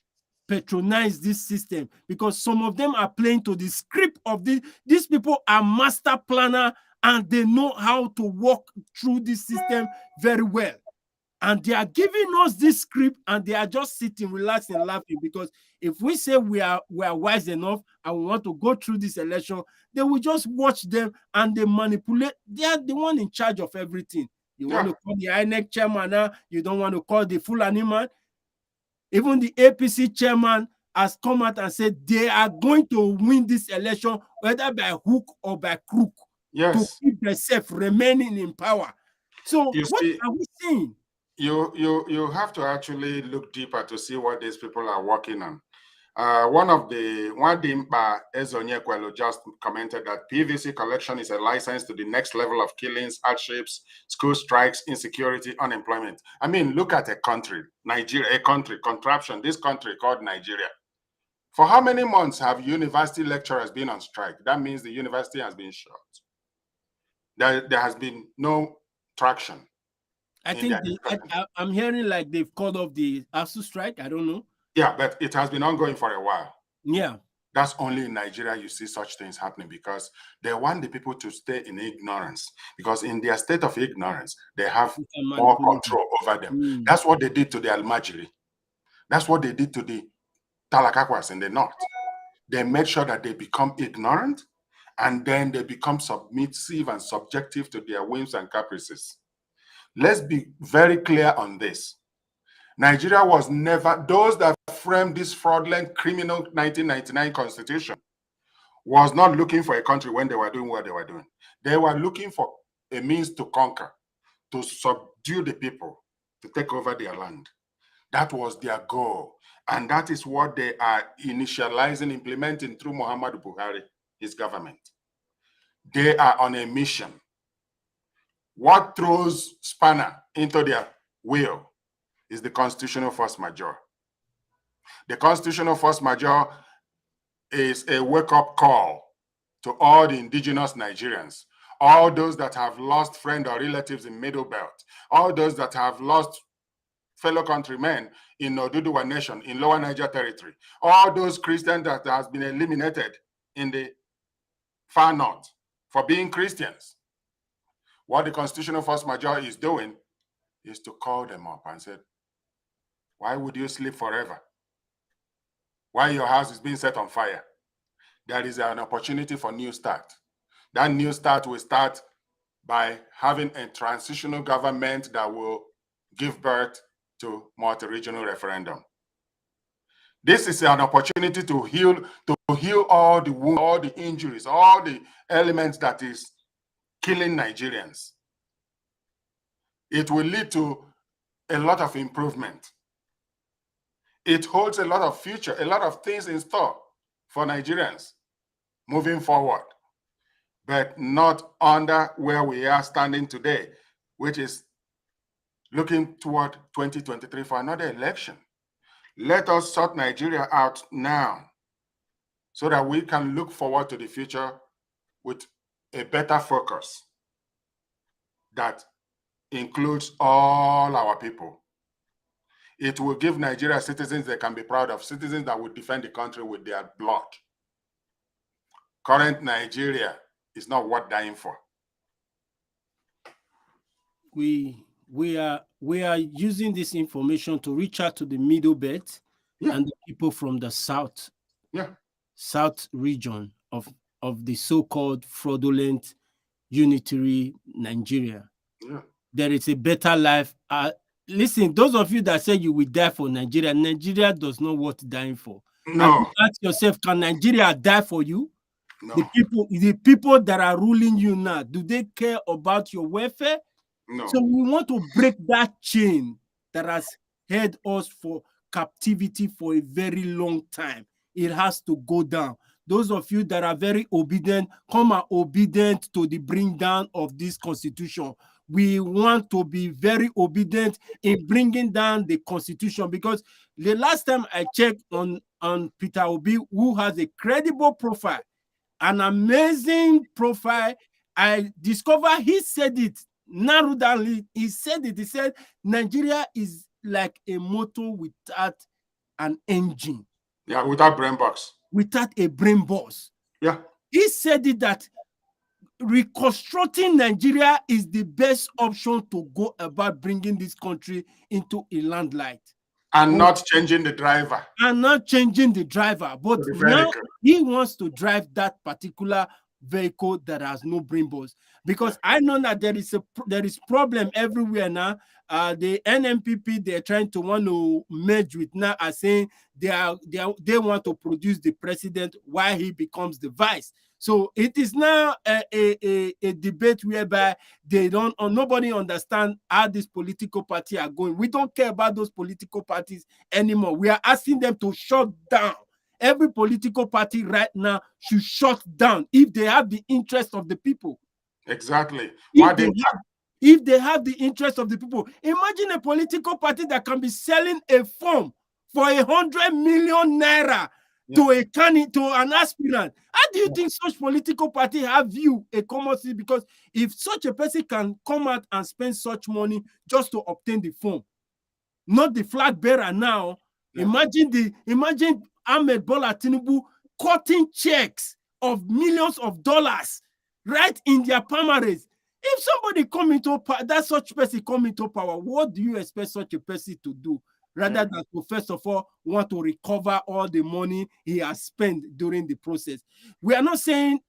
patronize this system, because some of them are playing to the script of these people are master planner, and they know how to walk through this system very well. And they are giving us this script, and they are just sitting, relaxing, laughing. Because if we say we are wise enough and we want to go through this election, they will just watch them and they manipulate. They are the one in charge of everything. You want to call the INEC chairman now, you don't want to call the full animal. Even the APC chairman has come out and said they are going to win this election, whether by hook or by crook, to keep themselves remaining in power. So what are we saying? You have to actually look deeper to see what these people are working on. One Dimpa Ezonyekwelo just commented that PVC collection is a license to the next level of killings, hardships, school strikes, insecurity, unemployment. I mean, look at a country, Nigeria, a country, contraption, this country called Nigeria. For how many months have university lecturers been on strike? That means the university has been shut. There has been no traction. I think I'm hearing like they've called off the ASU strike. I don't know. Yeah, but it has been ongoing for a while. Yeah. That's only in Nigeria you see such things happening, because they want the people to stay in ignorance, because in their state of ignorance, they have more control over them. That's what they did to the Almajiri. That's what they did to the Talakakwas in the north. They made sure that they become ignorant, and then they become submissive and subjective to their whims and caprices. Let's be very clear on this. Nigeria was never, those that framed this fraudulent criminal 1999 constitution was not looking for a country when they were doing what they were doing. They were looking for a means to conquer, to subdue the people, to take over their land. That was their goal. And that is what they are initializing, implementing through Muhammadu Buhari, his government. They are on a mission. What throws spanner into their wheel is the constitutional force majeure. The constitutional force majeure is a wake-up call to all the indigenous Nigerians, all those that have lost friends or relatives in Middle Belt, all those that have lost fellow countrymen in Oduduwa Nation, in Lower Niger Territory, all those Christians that has been eliminated in the far north for being Christians. What the constitutional force majeure is doing is to call them up and say, why would you sleep forever? Why your house is being set on fire? There is an opportunity for new start. That new start will start by having a transitional government that will give birth to multi-regional referendum. This is an opportunity to heal all the wounds, all the injuries, all the elements that is killing Nigerians. It will lead to a lot of improvement. It holds a lot of future, a lot of things in store for Nigerians moving forward, but not under where we are standing today, which is looking toward 2023 for another election. Let us sort Nigeria out now so that we can look forward to the future with a better focus that includes all our people. It will give Nigeria citizens they can be proud of, citizens that will defend the country with their blood. Current Nigeria is not worth dying for. We are using this information to reach out to the Middle Belt and the people from the south region of the so-called fraudulent unitary Nigeria. There is a better life Listen, those of you that say you will die for Nigeria, Nigeria does not worth dying for. Have you No, asked yourself, can Nigeria die for you? no, The people that are ruling you now, do they care about your welfare? no. So we want to break that chain that has held us for captivity for a very long time. It has to go down. Those of you that are very obedient, come and obedient to the bring down of this constitution. We want to be very obedient in bringing down the constitution, because the last time I checked on Peter Obi, who has a credible profile, an amazing profile, I discovered he said it narrowed down. He said it. He said Nigeria is like a motor without an engine. Yeah, without brain box. Without a brain box. Yeah. He said it that reconstructing Nigeria is the best option to go about bringing this country into a landlight. And not changing the driver. And not changing the driver. But now he wants to drive that particular vehicle that has no brain box. Because I know that there is problem everywhere now. The NMPP, they're trying to want to merge with now, are saying they want to produce the president while he becomes the vice. So it is now a debate whereby nobody understands how this political party are going. We don't care about those political parties anymore. We are asking them to shut down. Every political party right now should shut down if they have the interest of the people. Exactly. If they have the interest of the people. Imagine a political party that can be selling a form for 100 million naira to an aspirant. How do you think such political party have you a commodity? Because if such a person can come out and spend such money just to obtain the form, not the flag bearer now. Imagine Ahmed Bola Tinubu cutting checks of millions of dollars right in their primaries. If somebody come into power, that such person come into power, what do you expect such a person to do? Rather than to, first of all, want to recover all the money he has spent during the process. We are not saying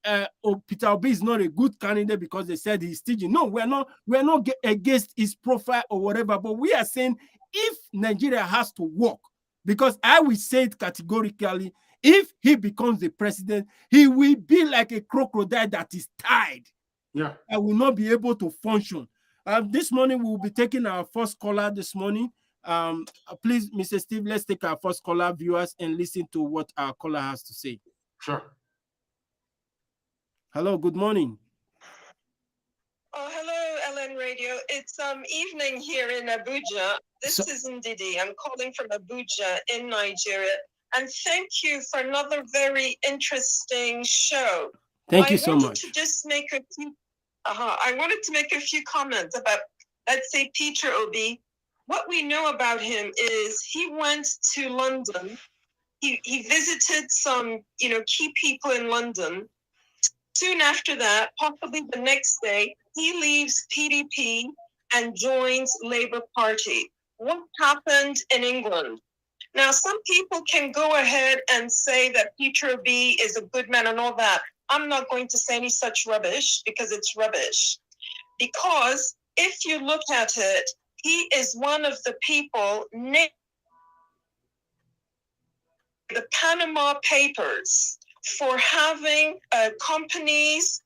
Peter Obi is not a good candidate because they said he's stingy. No, we're not against his profile or whatever, but we are saying if Nigeria has to work, because I will say it categorically, if he becomes the president, he will be like a crocodile that is tied. Yeah. I will not be able to function. This morning, we will be taking our first caller this morning. Please, Mr. Steve, let's take our first caller, viewers, and listen to what our caller has to say. Sure. Hello, good morning. Oh, hello, LN Radio. It's evening here in Abuja. This is Ndidi. I'm calling from Abuja in Nigeria. And thank you for another very interesting show. Thank you so much. I wanted to make a few comments about, let's say, Peter Obi. What we know about him is he went to London. He visited some, key people in London. Soon after that, possibly the next day, he leaves PDP and joins Labour Party. What happened in England? Now, some people can go ahead and say that Peter Obi is a good man and all that. I'm not going to say any such rubbish because it's rubbish. Because if you look at it, he is one of the people the Panama Papers for having companies,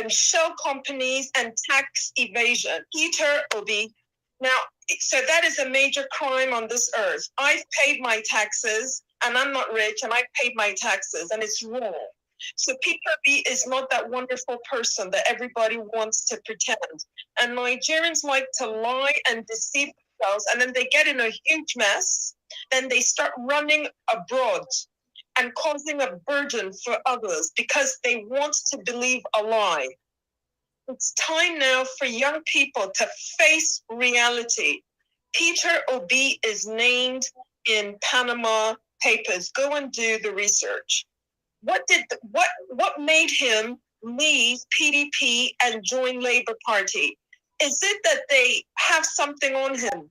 shell companies and tax evasion. Peter Obi. Now, so that is a major crime on this earth. I've paid my taxes and I'm not rich and I've paid my taxes and it's wrong. So Peter Obi is not that wonderful person that everybody wants to pretend. And Nigerians like to lie and deceive themselves, and then they get in a huge mess. Then they start running abroad and causing a burden for others because they want to believe a lie. It's time now for young people to face reality. Peter Obi is named in Panama Papers. Go and do the research. What made him leave PDP and join Labour Party? Is it that they have something on him?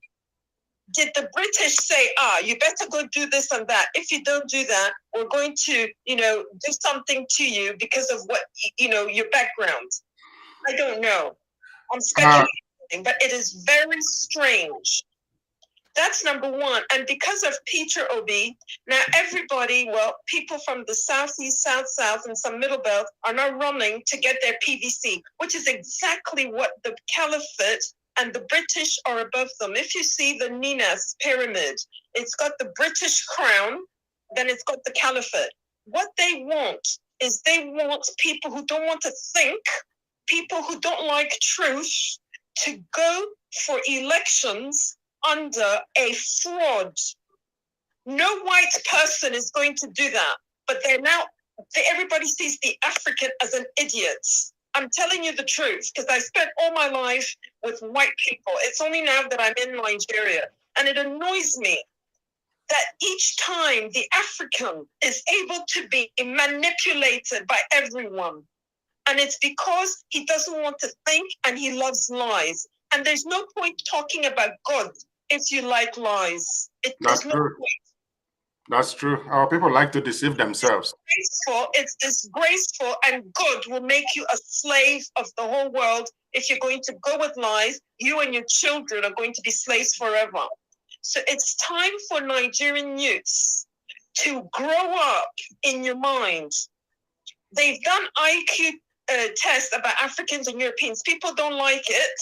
Did the British say, you better go do this and that? If you don't do that, we're going to, do something to you because of what, your background. I don't know. I'm speculating but it is very strange. That's number one. And because of Peter Obi, now everybody, well, people from the Southeast, South, and some Middle Belt are now running to get their PVC, which is exactly what the caliphate and the British are above them. If you see the Ninas pyramid, it's got the British crown, then it's got the caliphate. What they want is they want people who don't want to think, people who don't like truth, to go for elections under a fraud. No white person is going to do that, but everybody sees the African as an idiot. I'm telling you the truth, because I spent all my life with white people. It's only now that I'm in Nigeria, and it annoys me that each time the African is able to be manipulated by everyone. And it's because he doesn't want to think and he loves lies. And there's no point talking about God if you like lies. That's true. That's true. Our people like to deceive themselves. It's disgraceful, and God will make you a slave of the whole world if you're going to go with lies. You and your children are going to be slaves forever. So it's time for Nigerian youths to grow up in your mind. They've done IQ tests about Africans and Europeans. People don't like it.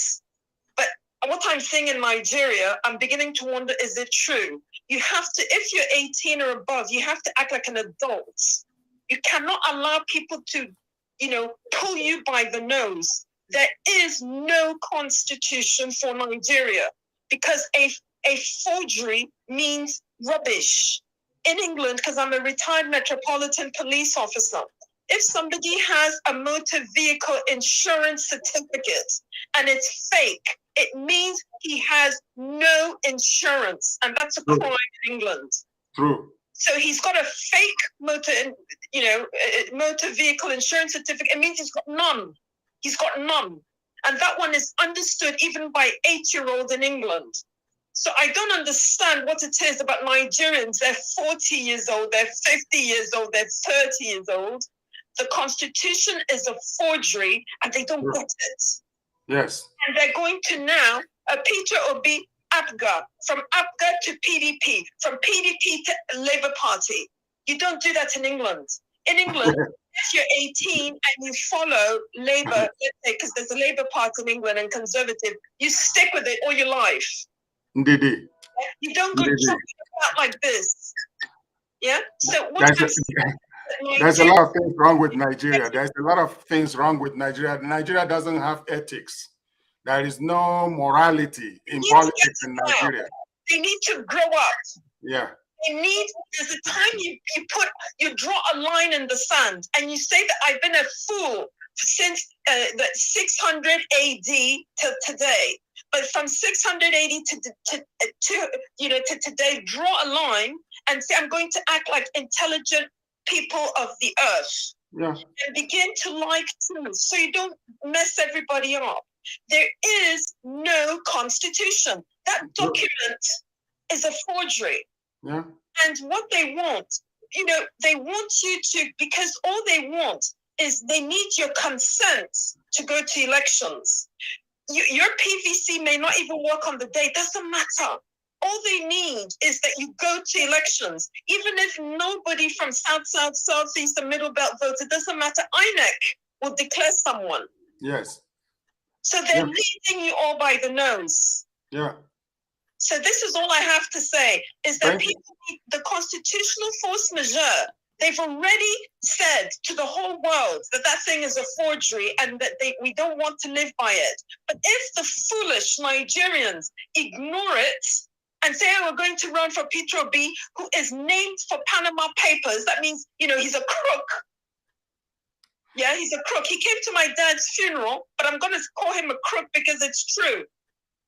But what I'm seeing in Nigeria, I'm beginning to wonder, is it true? You have to, if you're 18 or above, you have to act like an adult. You cannot allow people to, pull you by the nose. There is no constitution for Nigeria, because a forgery means rubbish. In England, because I'm a retired Metropolitan Police officer, if somebody has a motor vehicle insurance certificate and it's fake, it means he has no insurance, and that's a crime in England. True. So he's got a fake motor vehicle insurance certificate. It means he's got none. He's got none, and that one is understood even by 8-year-olds in England. So I don't understand what it is about Nigerians. They're 40 years old, they're 50 years old, they're 30 years old. The Constitution is a forgery, and they don't get it. Yes. And they're going to now, Peter Obi, APGA, from APGA to PDP, from PDP to Labour Party. You don't do that in England. In England, if you're 18 and you follow Labour, let's say, because there's a Labour Party in England and Conservative, you stick with it all your life. Indeed. You don't go talking about like this. Yeah? So what there's a lot of things wrong with Nigeria. There's a lot of things wrong with Nigeria. Nigeria doesn't have ethics. There is no morality in politics in Nigeria. They need to grow up. Yeah. There's a time you draw a line in the sand and you say that I've been a fool since the 600 AD till today. But from 600 AD to today, draw a line and say I'm going to act like intelligent people of the earth. Yeah. And begin to like truth so you don't mess everybody up. There is no constitution. That document is a forgery. Yeah. And what they want, they want you to, because all they want is they need your consent to go to elections. Your PVC may not even work on the day. Doesn't matter. All they need is that you go to elections. Even if nobody from South, Southeast, and Middle Belt votes, it doesn't matter. INEC will declare someone. Yes. So they're leading you all by the nose. Yeah. So this is all I have to say, is that people need the constitutional force majeure. They've already said to the whole world that thing is a forgery and that we don't want to live by it. But if the foolish Nigerians ignore it and say, we're going to run for Peter Obi, who is named for Panama Papers, that means, he's a crook. Yeah, he's a crook. He came to my dad's funeral, but I'm going to call him a crook because it's true.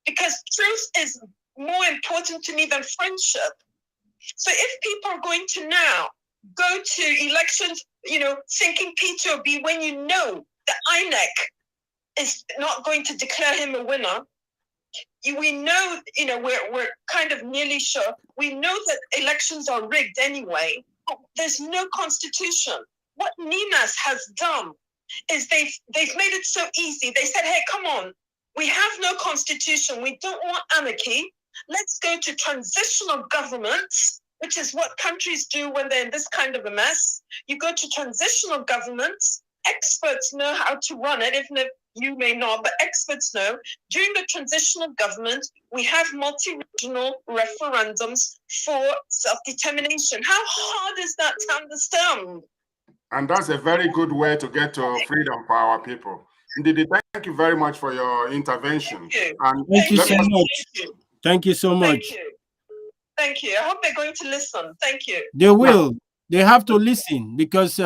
Because truth is more important to me than friendship. So if people are going to now go to elections, thinking Peter Obi, when you know that INEC is not going to declare him a winner, we know, we're kind of nearly sure. We know that elections are rigged anyway. There's no constitution. What Ninas has done is they've made it so easy. They said, hey, come on, We have no constitution. We don't want anarchy. Let's go to transitional governments, which is what countries do when they're in this kind of a mess. You go to transitional governments. Experts know how to run it, even if you may not, but experts know. During the transitional government, we have multi-regional referendums for self-determination. How hard is that to understand? And that's a very good way to get to freedom for our people. Ndidi, thank you very much for your intervention. Thank you. And Thank you so much. Thank you. Thank you so much. Thank you. Thank you. I hope they're going to listen. Thank you. They will. They have to listen because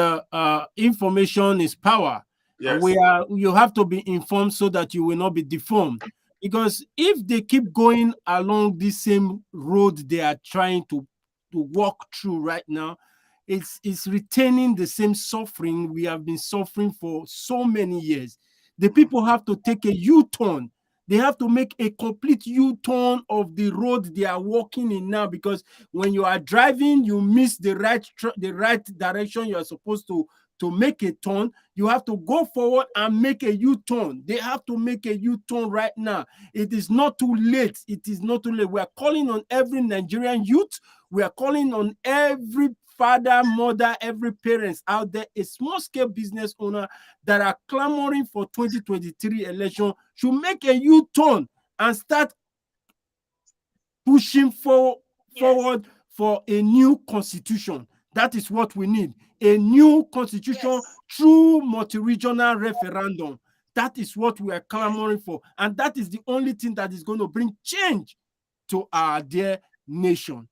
information is power. yes, You have to be informed so that you will not be deformed. Because if they keep going along the same road they are trying to walk through right now, it's retaining the same suffering we have been suffering for so many years. The people have to take a U-turn. They have to make a complete U-turn of the road they are walking in now, because when you are driving, you miss the right direction you are supposed to make a turn. You have to go forward and make a U-turn. They have to make a U-turn right now. It is not too late. It is not too late. We are calling on every Nigerian youth. We are calling on every father, mother, every parents out there, a small-scale business owner that are clamoring for 2023 election should make a U-turn and start pushing forward for a new constitution. That is what we need. A new constitution through multi-regional referendum. That is what we are clamoring for. And that is the only thing that is going to bring change to our dear nation.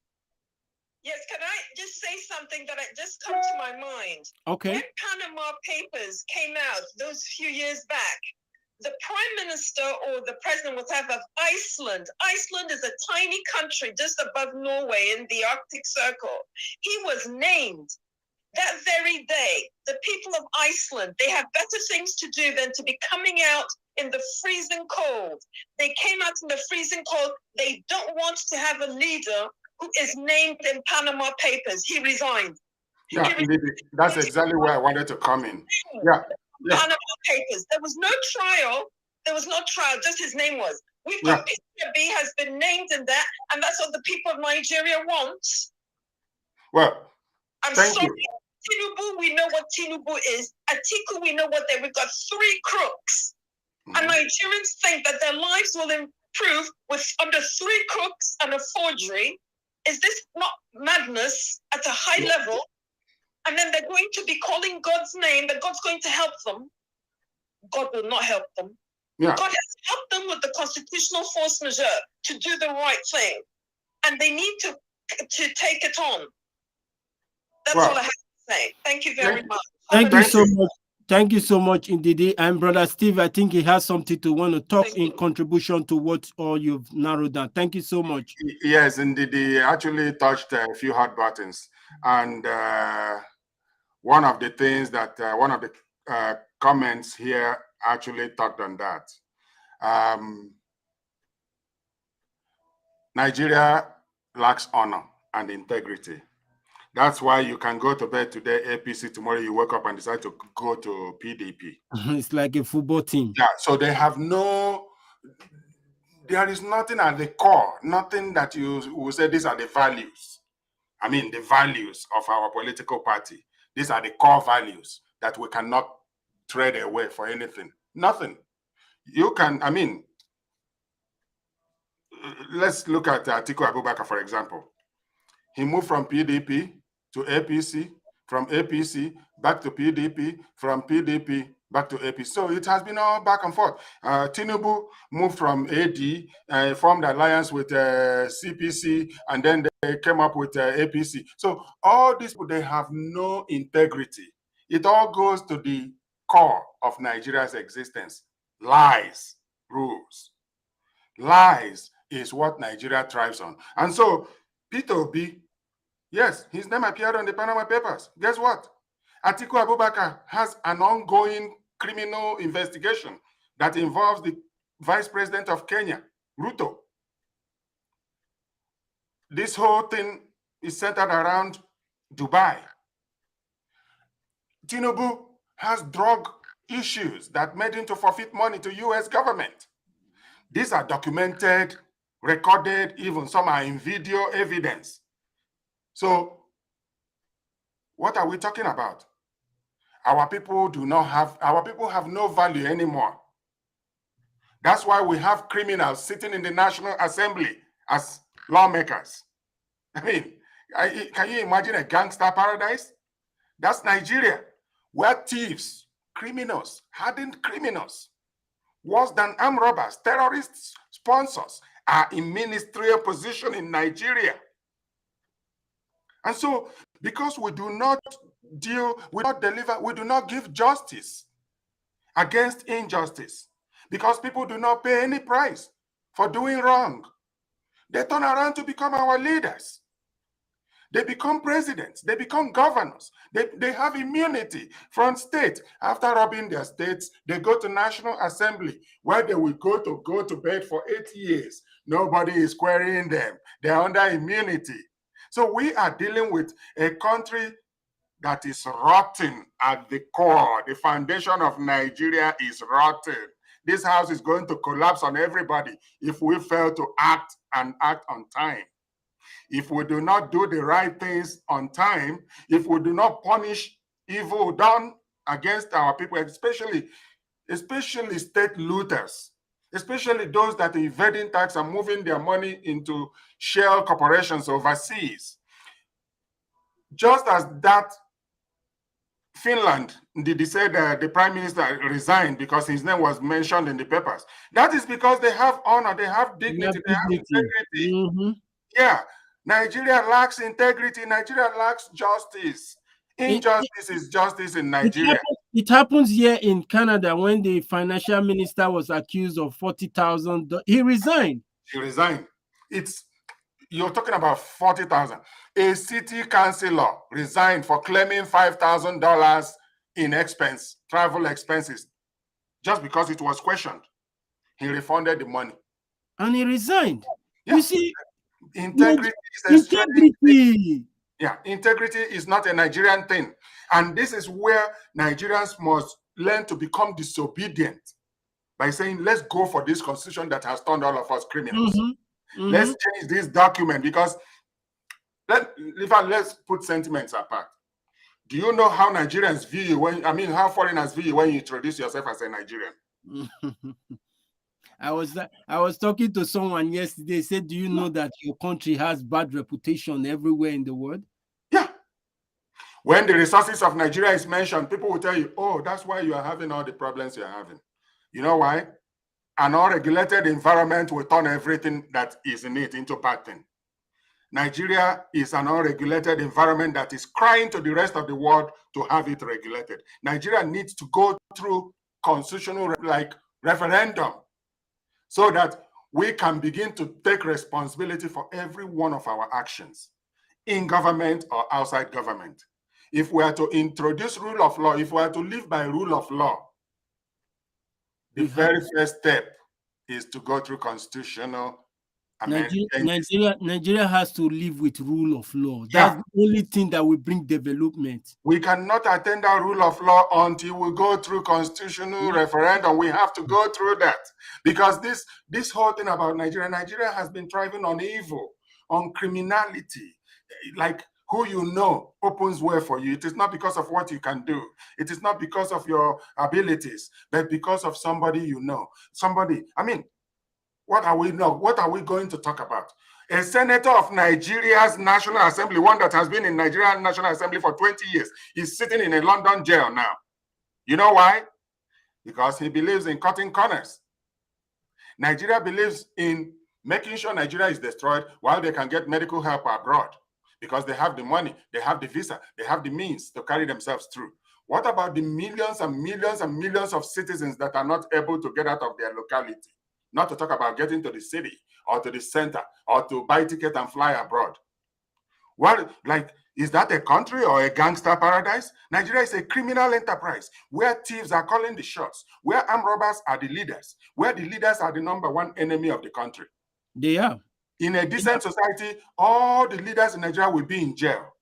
Yes, can I just say something that just come to my mind? Okay. When Panama Papers came out those few years back, the prime minister or the president, whatever, of Iceland is a tiny country just above Norway in the Arctic Circle. He was named that very day. The people of Iceland, they have better things to do than to be coming out in the freezing cold. They came out in the freezing cold. They don't want to have a leader who is named in Panama Papers. He resigned. Yeah, that's exactly where I wanted to come in. Yeah. Panama Papers. There was no trial. Just his name was. We've got Peter B has been named in that, and that's what the people of Nigeria want. Well, I'm sorry. Tinubu, we know what Tinubu is. Atiku, we know what they. We've got three crooks, and Nigerians think that their lives will improve with under three crooks and a forgery. Is this not madness at a high level? And then they're going to be calling God's name, that God's going to help them. God will not help them. Yeah. God has helped them with the constitutional force majeure to do the right thing. And they need to take it on. That's all I have to say. Thank you very much. Thank you so much. Thank you so much, indeed. And Brother Steve, I think he has something to want to talk in contribution to what all you've narrowed down. Thank you so much. Yes, indeed. He actually touched a few hot buttons. And one of the things that, one of the comments here actually talked on that. Nigeria lacks honor and integrity. That's why you can go to bed today, APC, tomorrow you wake up and decide to go to PDP. It's like a football team. Yeah, so they have there is nothing at the core, nothing that you will say these are the values. I mean, the values of our political party. These are the core values that we cannot trade away for anything. Nothing. You can, I mean, let's look at Atiku Abubakar, for example. He moved from PDP to APC, from APC back to PDP, from PDP back to APC. So it has been all back and forth. Tinubu moved from AD, formed alliance with CPC, and then they came up with APC. So all these people, they have no integrity. It all goes to the core of Nigeria's existence. Lies rules. Lies is what Nigeria thrives on. And so Peter Obi, yes, his name appeared on the Panama Papers. Guess what? Atiku Abubakar has an ongoing criminal investigation that involves the Vice President of Kenya, Ruto. This whole thing is centered around Dubai. Tinubu has drug issues that made him to forfeit money to US government. These are documented, recorded, even some are in video evidence. So what are we talking about? Our people have no value anymore. That's why we have criminals sitting in the National Assembly as lawmakers. I mean, can you imagine a gangster paradise? That's Nigeria, where thieves, criminals, hardened criminals, worse than armed robbers, terrorists, sponsors, are in ministerial position in Nigeria. And so, because we do not deliver, we do not give justice against injustice, because people do not pay any price for doing wrong, they turn around to become our leaders. They become presidents, they become governors, they have immunity from state. After robbing their states, they go to National Assembly, where they will go to bed for 8 years. Nobody is querying them. They're under immunity. So we are dealing with a country that is rotten at the core. The foundation of Nigeria is rotten. This house is going to collapse on everybody if we fail to act and act on time. If we do not do the right things on time, if we do not punish evil done against our people, especially state looters, especially those that are evading tax and moving their money into shell corporations overseas. Just as that Finland, they said the prime minister resigned because his name was mentioned in the papers. That is because they have honor, they have dignity, they have integrity. Mm-hmm. Yeah, Nigeria lacks integrity. Nigeria lacks justice. Injustice is justice in Nigeria. It happens here in Canada when the financial minister was accused of $40,000. He resigned. He resigned. You're talking about 40,000. A city councillor resigned for claiming $5,000 in travel expenses, just because it was questioned. He refunded the money. And he resigned. Yeah. You see, integrity is a integrity. Yeah, integrity is not a Nigerian thing. And this is where Nigerians must learn to become disobedient by saying, let's go for this constitution that has turned all of us criminals. Mm-hmm. Mm-hmm. Let's change this document, because let's put sentiments apart. Do you know how Nigerians view you how foreigners view you when you introduce yourself as a Nigerian? I was talking to someone yesterday, said, do you know that your country has bad reputation everywhere in the world? Yeah. When the resources of Nigeria is mentioned, people will tell you, oh, that's why you are having all the problems you're having. You know why? An unregulated environment will turn everything that is in it into bad thing. Nigeria is an unregulated environment that is crying to the rest of the world to have it regulated. Nigeria needs to go through constitutional referendum so that we can begin to take responsibility for every one of our actions in government or outside government. If we are to introduce rule of law, if we are to live by rule of law, the very first step is to go through constitutional amendments. Nigeria has to live with rule of law. That's the only thing that will bring development. We cannot attend our rule of law until we go through constitutional referendum. We have to go through that, because this whole thing about Nigeria has been thriving on evil, on criminality. Like, who you know opens way for you. It is not because of what you can do. It is not because of your abilities, but because of somebody you know. What are we going to talk about? A senator of Nigeria's National Assembly, one that has been in Nigerian National Assembly for 20 years, is sitting in a London jail now. You know why? Because he believes in cutting corners. Nigeria believes in making sure Nigeria is destroyed while they can get medical help abroad, because they have the money, they have the visa, they have the means to carry themselves through. What about the millions and millions and millions of citizens that are not able to get out of their locality? Not to talk about getting to the city or to the center or to buy ticket and fly abroad. Is that a country or a gangster paradise? Nigeria is a criminal enterprise where thieves are calling the shots, where armed robbers are the leaders, where the leaders are the number one enemy of the country. They are. In a decent society, all the leaders in Nigeria will be in jail.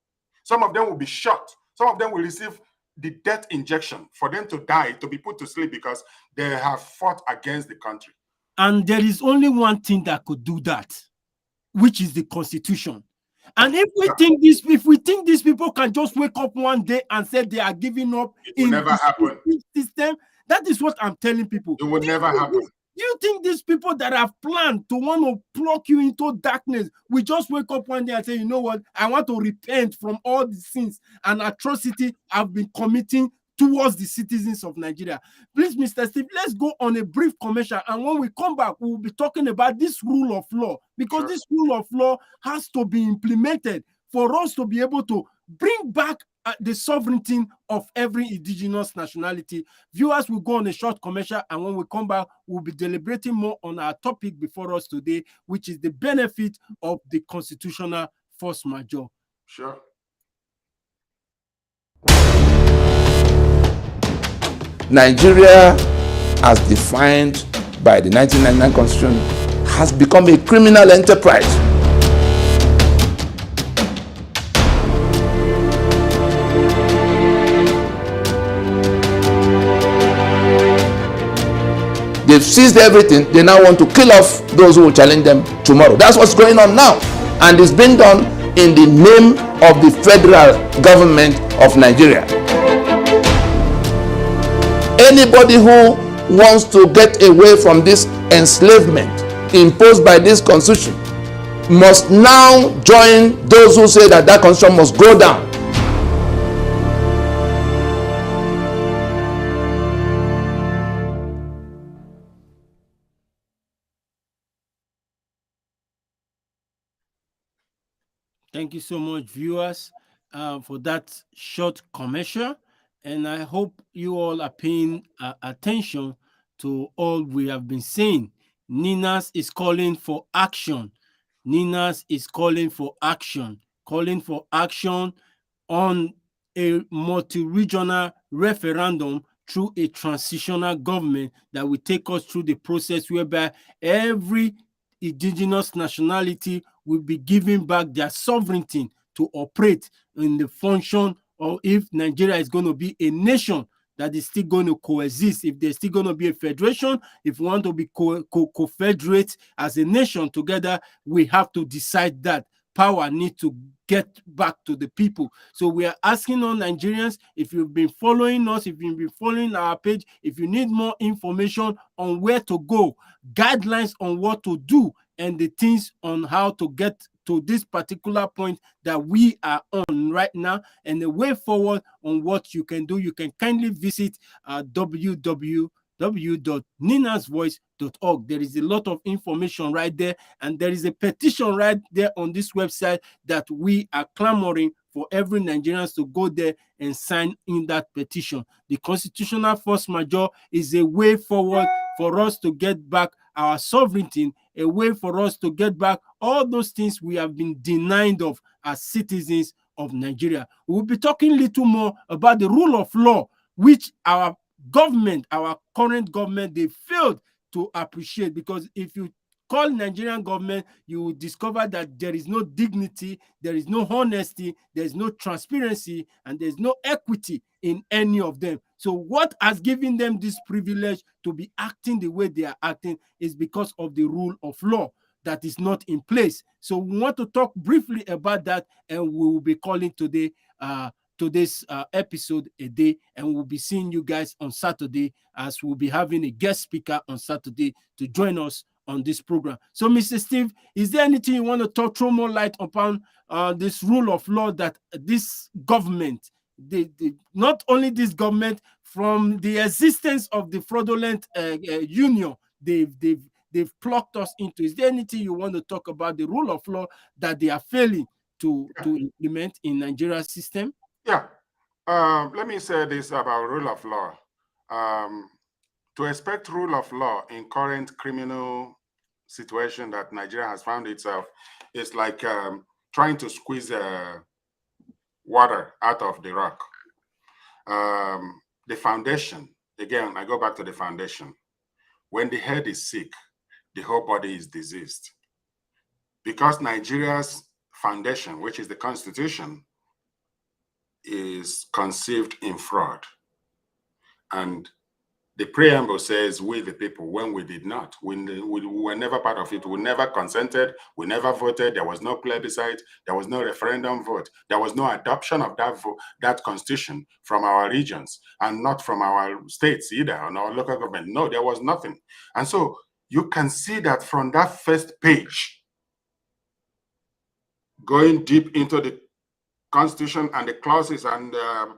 Some of them will be shot. Some of them will receive the death injection for them to die, to be put to sleep, because they have fought against the country. And there is only one thing that could do that, which is the Constitution. And if we think these people can just wake up one day and say they are giving up It will in never the happen. system, that is what I'm telling people. It will never happen. Do you think these people that have planned to want to pluck you into darkness will just wake up one day and say, you know what, I want to repent from all the sins and atrocity I've been committing towards the citizens of Nigeria? Please, Mr. Steve, let's go on a brief commercial. And when we come back, we'll be talking about this rule of law, because this rule of law has to be implemented for us to be able to bring back the sovereignty of every indigenous nationality. Viewers will go on a short commercial, and when we come back, we'll be deliberating more on our topic before us today, which is the benefit of the constitutional force majeure. Sure. Nigeria, as defined by the 1999 Constitution, has become a criminal enterprise. They've seized everything. They now want to kill off those who will challenge them tomorrow. That's what's going on now. And it's being done in the name of the federal government of Nigeria. Anybody who wants to get away from this enslavement imposed by this constitution must now join those who say that constitution must go down. Thank you so much, viewers, for that short commercial. And I hope you all are paying attention to all we have been saying. Ninas is calling for action. Ninas is calling for action on a multi-regional referendum through a transitional government that will take us through the process whereby every indigenous nationality will be given back their sovereignty to operate in the function, or if Nigeria is going to be a nation that is still going to coexist, if there's still going to be a federation, if we want to be co-federate as a nation together, we have to decide that. Power needs to get back to the people. So we are asking all Nigerians, if you've been following us, if you've been following our page, if you need more information on where to go, guidelines on what to do, and the things on how to get to this particular point that we are on right now, and the way forward on what you can do, you can kindly visit www.ninasvoice.org. There is a lot of information right there, and there is a petition right there on this website that we are clamoring for every Nigerian to go there and sign in that petition. The constitutional force majeure is a way forward for us to get back our sovereignty, a way for us to get back all those things we have been denied of as citizens of Nigeria. We'll be talking a little more about the rule of law, which our government, our current government, they failed to appreciate, because if you call Nigerian government, you will discover that there is no dignity, there is no honesty, there is no transparency, and there's no equity in any of them. So what has given them this privilege to be acting the way they are acting is because of the rule of law that is not in place. So we want to talk briefly about that, and we will be calling today's episode a day, and we'll be seeing you guys on Saturday, as we'll be having a guest speaker on Saturday to join us on this program. So, Mr. Steve, is there anything you want to throw more light upon this rule of law that this government, not only this government, from the existence of the fraudulent union, they've plucked us into? Is there anything you want to talk about the rule of law that they are failing to implement in Nigeria's system? Yeah. Let me say this about rule of law. To expect rule of law in current criminal situation that Nigeria has found itself is like trying to squeeze water out of the rock. The foundation, again, I go back to the foundation. When the head is sick, the whole body is diseased. Because Nigeria's foundation, which is the Constitution, is conceived in fraud. And The preamble says, we the people, when we did not. We were never part of it. We never consented. We never voted. There was no plebiscite. There was no referendum vote. There was no adoption of that constitution from our regions, and not from our states either, and our local government. No, there was nothing. And so you can see that from that first page, going deep into the constitution and the clauses and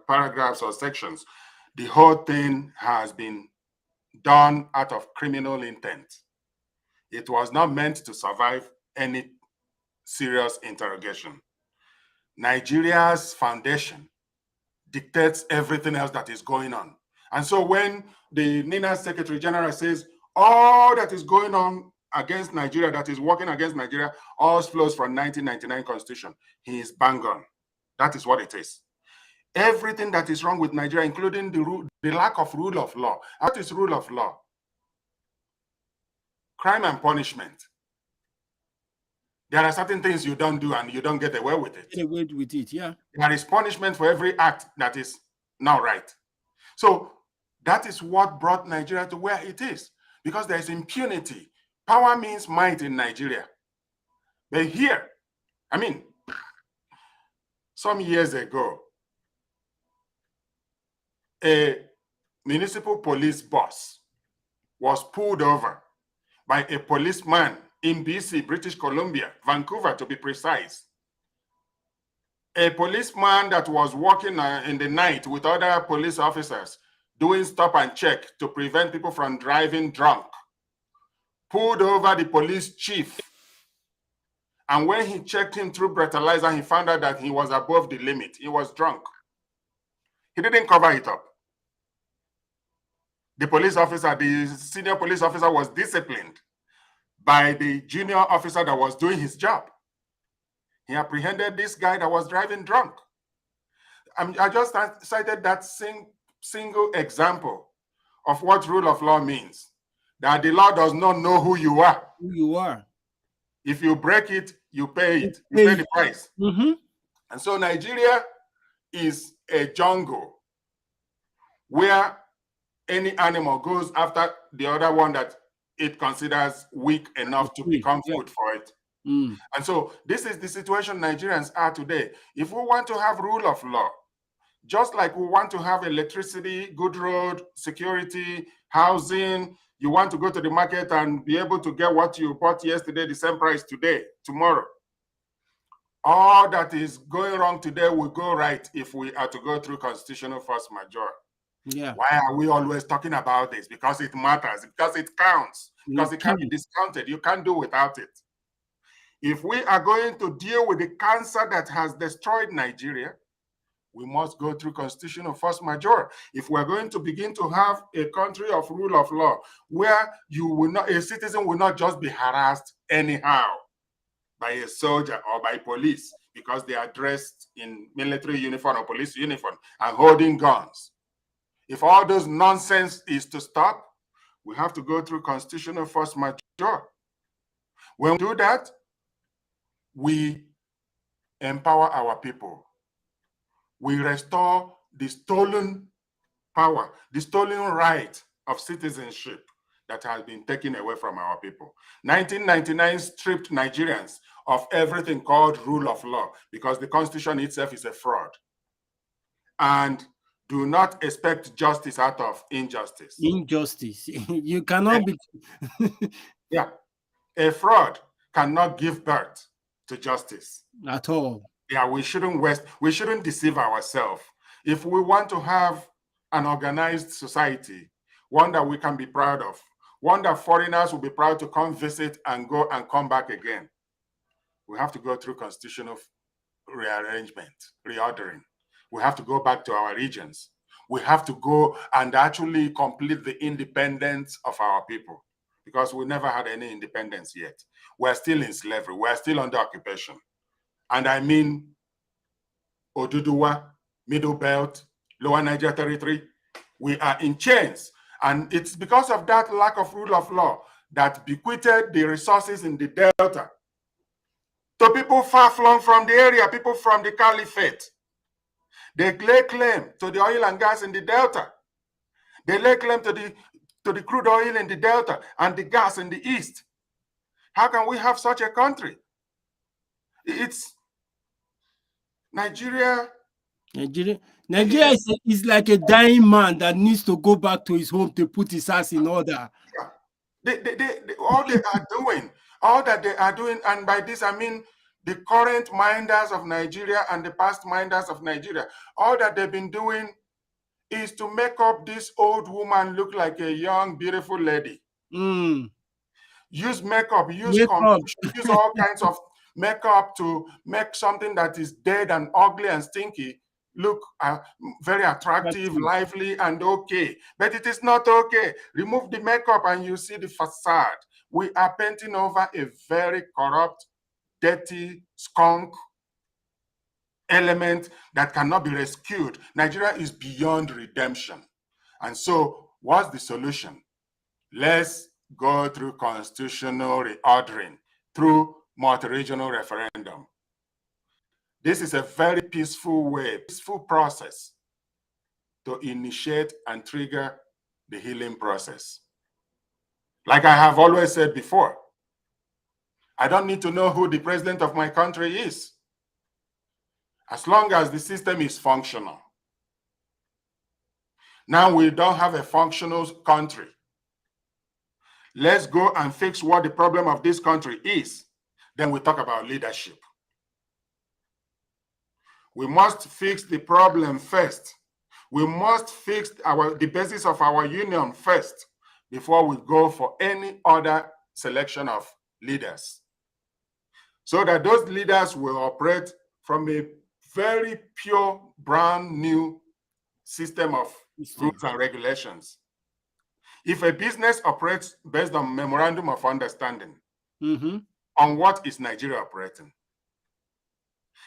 paragraphs or sections, the whole thing has been done out of criminal intent. It was not meant to survive any serious interrogation. Nigeria's foundation dictates everything else that is going on. And so when the NINA Secretary General says all that is going on against Nigeria, that is working against Nigeria, all flows from 1999 Constitution, he is bang on. That is what it is. Everything that is wrong with Nigeria, including the lack of rule of law. What is rule of law? Crime and punishment. There are certain things you don't do and you don't get away with it. Get away with it, yeah. There is punishment for every act that is not right. So that is what brought Nigeria to where it is, because there is impunity. Power means might in Nigeria. But here, I mean, some years ago, a municipal police bus was pulled over by a policeman in BC, British Columbia, Vancouver to be precise. A policeman that was working in the night with other police officers doing stop and check to prevent people from driving drunk, pulled over the police chief. And when he checked him through breathalyzer, he found out that he was above the limit. He was drunk. He didn't cover it up. The police officer, the senior police officer, was disciplined by the junior officer that was doing his job. He apprehended this guy that was driving drunk. I just cited that single example of what rule of law means. That the law does not know who you are. Who you are. If you break it, you pay it. You pay the price. Mm-hmm. And so Nigeria is a jungle where any animal goes after the other one that it considers weak enough to become food for it. Mm. And so this is the situation Nigerians are today. If we want to have rule of law, just like we want to have electricity, good road, security, housing, you want to go to the market and be able to get what you bought yesterday, the same price today, tomorrow. All that is going wrong today will go right if we are to go through constitutional force majeure. Yeah. Why are we always talking about this? Because it matters, because it counts, because it can't be discounted. You can't do without it. If we are going to deal with the cancer that has destroyed Nigeria, we must go through constitutional force majeure. If we're going to begin to have a country of rule of law where a citizen will not just be harassed anyhow by a soldier or by police because they are dressed in military uniform or police uniform and holding guns. If all those nonsense is to stop, we have to go through constitutional force majeure. When we do that, we empower our people. We restore the stolen power, the stolen right of citizenship that has been taken away from our people. 1999 stripped Nigerians of everything called rule of law because the Constitution itself is a fraud. And do not expect justice out of injustice. Injustice. You cannot be. Yeah. A fraud cannot give birth to justice. At all. Yeah, we shouldn't deceive ourselves. If we want to have an organized society, one that we can be proud of, one that foreigners will be proud to come visit and go and come back again, we have to go through constitutional rearrangement, reordering. We have to go back to our regions. We have to go and actually complete the independence of our people, because we never had any independence yet. We're still in slavery. We're still under occupation. And I mean Oduduwa, Middle Belt, Lower Niger Territory, we are in chains. And it's because of that lack of rule of law that bequeathed the resources in the Delta to people far-flung from the area, people from the Caliphate. They lay claim to the oil and gas in the Delta. They lay claim to the crude oil in the Delta and the gas in the East. How can we have such a country? It's Nigeria. Nigeria is like a dying man that needs to go back to his home to put his house in order. All that they are doing, and by this I mean the current minders of Nigeria and the past minders of Nigeria, all that they've been doing is to make up this old woman look like a young, beautiful lady. Use makeup, use all kinds of makeup to make something that is dead and ugly and stinky look very attractive, lively, and okay. But it is not okay. Remove the makeup and you see the facade. We are painting over a very corrupt, dirty, skunk element that cannot be rescued. Nigeria is beyond redemption. And so what's the solution? Let's go through constitutional reordering, through multi-regional referendum. This is a very peaceful process to initiate and trigger the healing process. Like I have always said before, I don't need to know who the president of my country is, as long as the system is functional. Now we don't have a functional country. Let's go and fix what the problem of this country is. Then we talk about leadership. We must fix the problem first. We must fix the basis of our union first before we go for any other selection of leaders. So that those leaders will operate from a very pure, brand new system of rules and regulations. If a business operates based on memorandum of understanding, on what is Nigeria operating?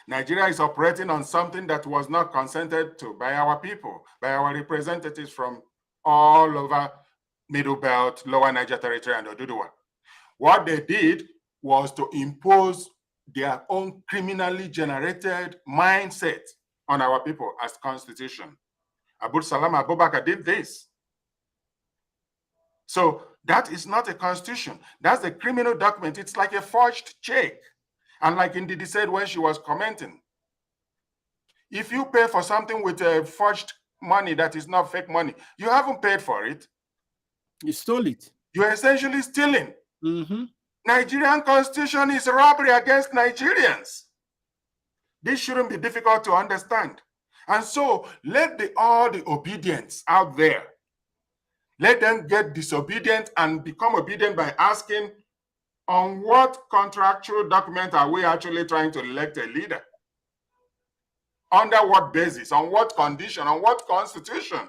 Nigeria is operating on something that was not consented to by our people, by our representatives from all over Middle Belt, Lower Niger Territory, and Oduduwa. What they did was to impose their own criminally generated mindset on our people as constitution. Abdul Salam Abubakar did this. So that is not a constitution. That's a criminal document. It's like a forged check. And like Ndidi said when she was commenting, if you pay for something with a forged money that is not fake money, you haven't paid for it. You stole it. You're essentially stealing. Nigerian constitution is robbery against Nigerians. This shouldn't be difficult to understand. And so let all the obedience out there, let them get disobedient and become obedient by asking, on what contractual document are we actually trying to elect a leader? Under what basis? On what condition? On what constitution?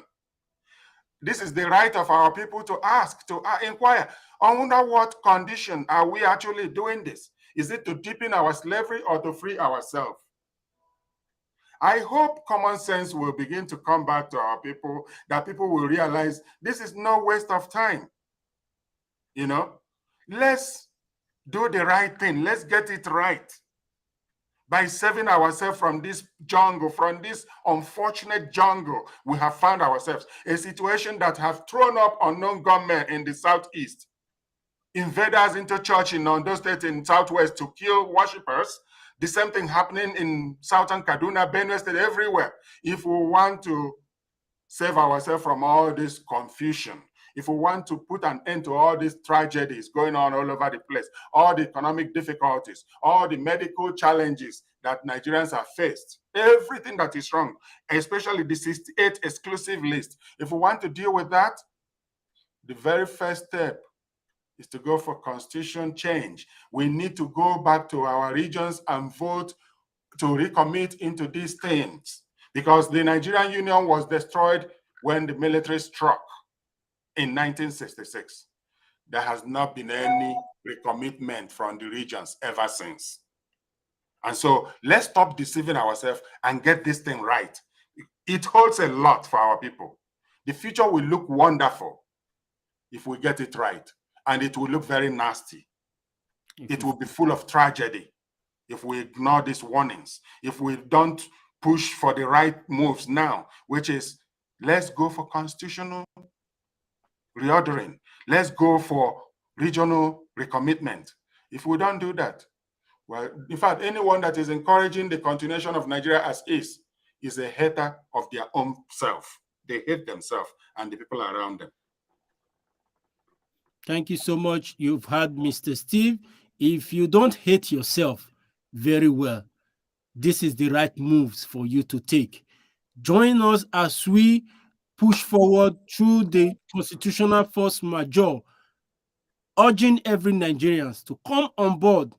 This is the right of our people to ask, to inquire. Under what condition are we actually doing this? Is it to deepen our slavery or to free ourselves? I hope common sense will begin to come back to our people, that people will realize this is no waste of time. You know, let's do the right thing. Let's get it right by saving ourselves from this jungle, from this unfortunate jungle we have found ourselves, a situation that have thrown up unknown gunmen in the southeast, invaders into church in Ondo State in southwest to kill worshippers. The same thing happening in southern Kaduna, Benue State, everywhere. If we want to save ourselves from all this confusion, if we want to put an end to all these tragedies going on all over the place, all the economic difficulties, all the medical challenges that Nigerians have faced, everything that is wrong, especially the 68 exclusive list, if we want to deal with that, the very first step is to go for constitution change. We need to go back to our regions and vote to recommit into these things, because the Nigerian Union was destroyed when the military struck in 1966. There has not been any recommitment from the regions ever since. And so let's stop deceiving ourselves and get this thing right. It holds a lot for our people. The future will look wonderful if we get it right. And it will look very nasty. It will be full of tragedy if we ignore these warnings, if we don't push for the right moves now, which is let's go for constitutional reordering. Let's go for regional recommitment. If we don't do that, well, in fact, anyone that is encouraging the continuation of Nigeria as is a hater of their own self. They hate themselves and the people around them. Thank you so much. You've had Mr. Steve. If you don't hate yourself very well, this is the right moves for you to take. Join us as we push forward through the constitutional force majeure, urging every Nigerian to come on board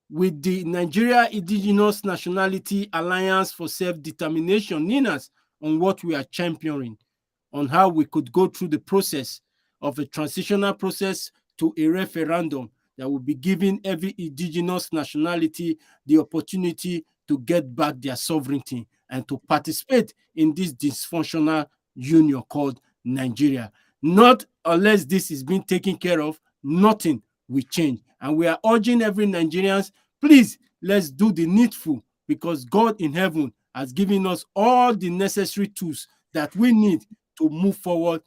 with the Nigeria Indigenous Nationality Alliance for Self-Determination, NINAS, on what we are championing, on how we could go through the process of a transitional process to a referendum that will be giving every indigenous nationality the opportunity to get back their sovereignty and to participate in this dysfunctional union called Nigeria. Not unless this is being taken care of, nothing will change. And we are urging every Nigerian, please, let's do the needful, because God in heaven has given us all the necessary tools that we need to move forward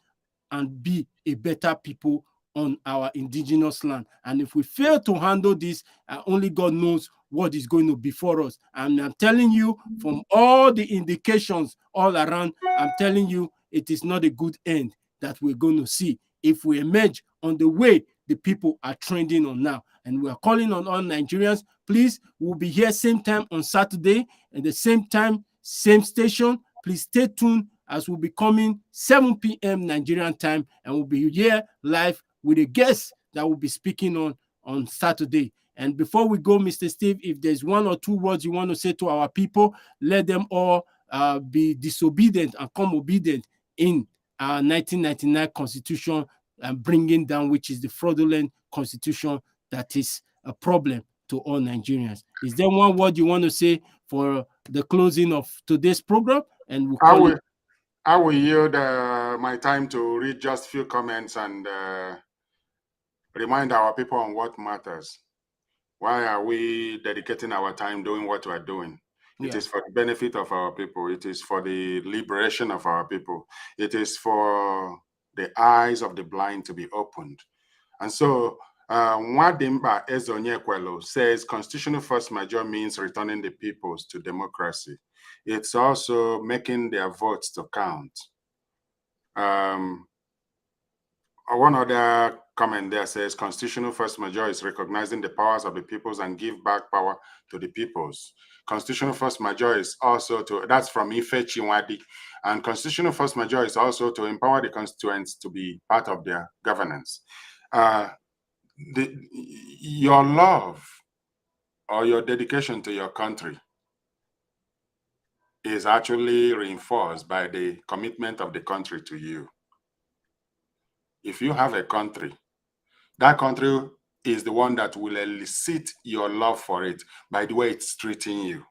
and be a better people on our indigenous land. And if we fail to handle this, only God knows what is going to be for us. And I'm telling you, from all the indications all around, I'm telling you, it is not a good end that we're going to see if we emerge on the way the people are trending on now. And we're calling on all Nigerians, please, we'll be here same time on Saturday, at the same time, same station. Please stay tuned, as we'll be coming 7 p.m. Nigerian time, and we'll be here live with a guest that will be speaking on Saturday. And before we go, Mr. Steve, if there's one or two words you want to say to our people, let them all be disobedient and come obedient in our 1999 Constitution and bringing down, which is the fraudulent Constitution that is a problem to all Nigerians. Is there one word you want to say for the closing of today's program? And we'll call it. I will yield my time to read just a few comments and remind our people on what matters. Why are we dedicating our time doing what we're doing? Yeah. It is for the benefit of our people. It is for the liberation of our people. It is for the eyes of the blind to be opened. And so, Nwadimba Ezonyekwelo says constitutional force majeure means returning the peoples to democracy. It's also making their votes to count. One other comment there says constitutional force majeure is recognizing the powers of the peoples and give back power to the peoples. Constitutional force majeure is also that's from Ife Chinwadi, and constitutional force majeure is also to empower the constituents to be part of their governance. Your love or your dedication to your country is actually reinforced by the commitment of the country to you. If you have a country, that country is the one that will elicit your love for it by the way it's treating you.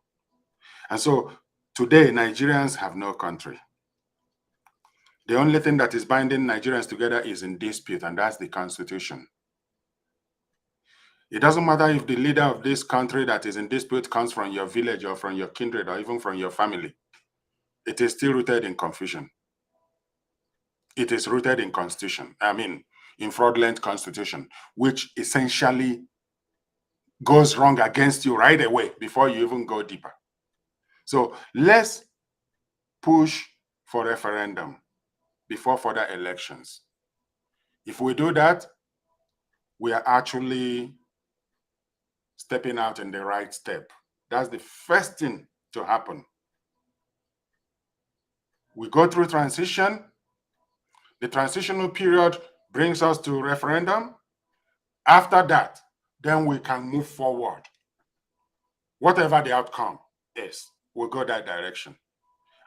And so today, Nigerians have no country. The only thing that is binding Nigerians together is in dispute, and that's the Constitution. It doesn't matter if the leader of this country that is in dispute comes from your village or from your kindred or even from your family. It is still rooted in confusion. It is rooted in constitution. In fraudulent constitution, which essentially goes wrong against you right away before you even go deeper. So let's push for referendum before further elections. If we do that, we are actually stepping out in the right step. That's the first thing to happen. We go through transition. The transitional period brings us to referendum. After that, then we can move forward. Whatever the outcome is, we'll go that direction.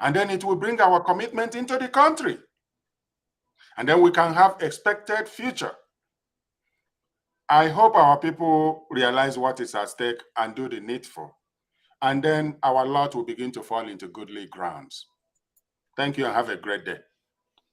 And then it will bring our commitment into the country. And then we can have expected future. I hope our people realize what is at stake and do the needful. And then our lot will begin to fall into goodly grounds. Thank you and have a great day.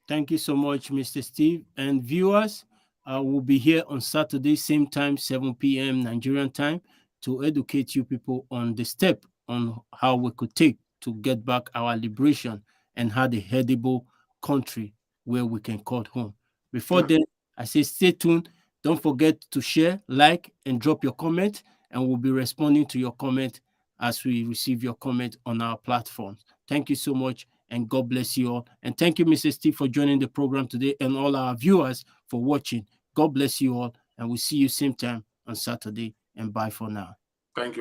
Thank you so much, Mr. Steve. And viewers, we'll be here on Saturday, same time, 7 p.m. Nigerian time, to educate you people on the step on how we could take to get back our liberation and have a headable country where we can call home. Before then, I say stay tuned. Don't forget to share, like, and drop your comment, and we'll be responding to your comment as we receive your comment on our platforms. Thank you so much, and God bless you all. And thank you, Mr. Steve, for joining the program today, and all our viewers for watching. God bless you all, and we'll see you same time on Saturday, and bye for now.